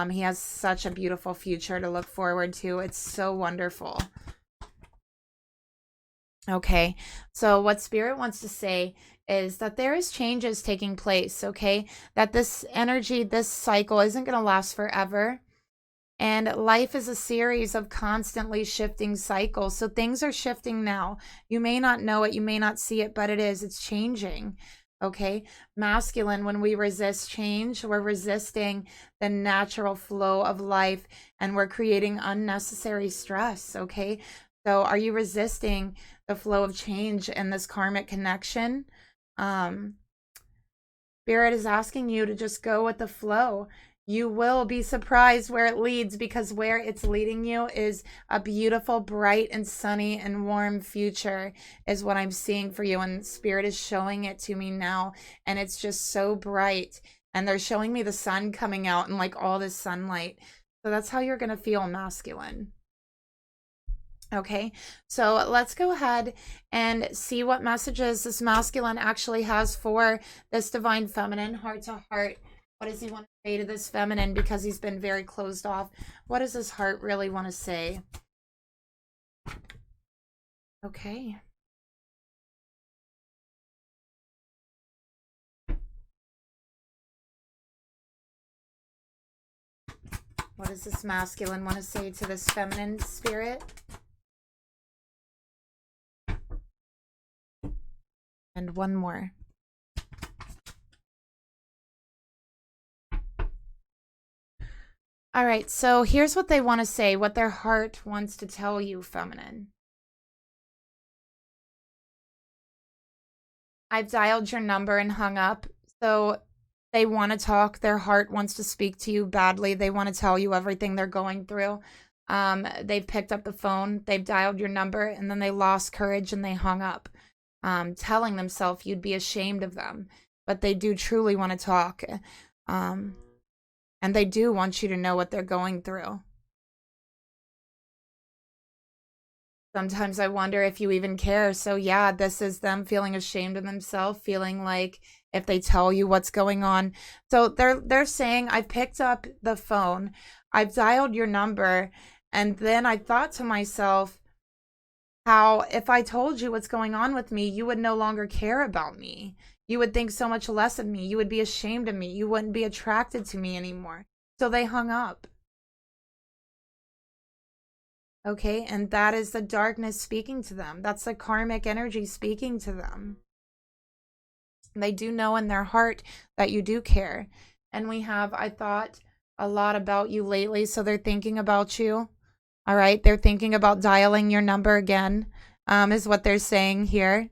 He has such a beautiful future to look forward to. It's so wonderful. Okay, so what Spirit wants to say is that there is changes taking place, okay? That this energy, this cycle isn't going to last forever. And life is a series of constantly shifting cycles. So things are shifting now. You may not know it, you may not see it, but it is. It's changing. Okay. Masculine, when we resist change, we're resisting the natural flow of life and we're creating unnecessary stress. Okay. So are you resisting the flow of change in this karmic connection? Spirit is asking you to just go with the flow. You will be surprised where it leads, because where it's leading you is a beautiful, bright and sunny and warm future is what I'm seeing for you. And Spirit is showing it to me now. And it's just so bright. And they're showing me the sun coming out and like all this sunlight. So that's how you're going to feel masculine. Okay, so let's go ahead and see what messages this masculine actually has for this divine feminine, heart to heart. What does he want to say to this feminine, because he's been very closed off? What does his heart really want to say? Okay. What does this masculine want to say to this feminine spirit? And one more. All right, so here's what they want to say, what their heart wants to tell you, feminine. I've dialed your number and hung up. So they want to talk. Their heart wants to speak to you badly. They want to tell you everything they're going through. They've picked up the phone. They've dialed your number, and then they lost courage and they hung up, telling themselves you'd be ashamed of them. But they do truly want to talk. And they do want you to know what they're going through. Sometimes I wonder if you even care. So yeah, this is them feeling ashamed of themselves, feeling like if they tell you what's going on. So they're saying, I picked up the phone, I've dialed your number, and then I thought to myself, how if I told you what's going on with me, you would no longer care about me. You would think so much less of me. You would be ashamed of me. You wouldn't be attracted to me anymore. So they hung up. Okay, and that is the darkness speaking to them. That's the karmic energy speaking to them. They do know in their heart that you do care. And we have, I thought a lot about you lately, so they're thinking about you. All right, they're thinking about dialing your number again, is what they're saying here.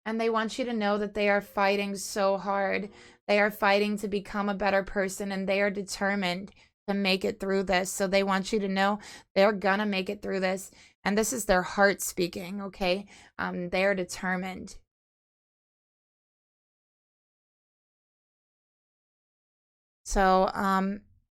And they want you to know that they are fighting so hard. They are fighting to become a better person, and they are determined to make it through this. So they want you to know they're gonna make it through this. And this is their heart speaking, okay? They are determined. So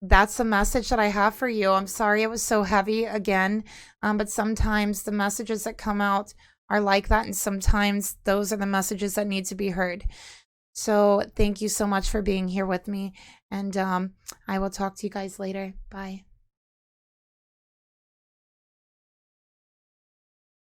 that's the message that I have for you. I'm sorry it was so heavy again, but sometimes the messages that come out are like that, and sometimes those are the messages that need to be heard. So thank you so much for being here with me, and I will talk to you guys later. Bye.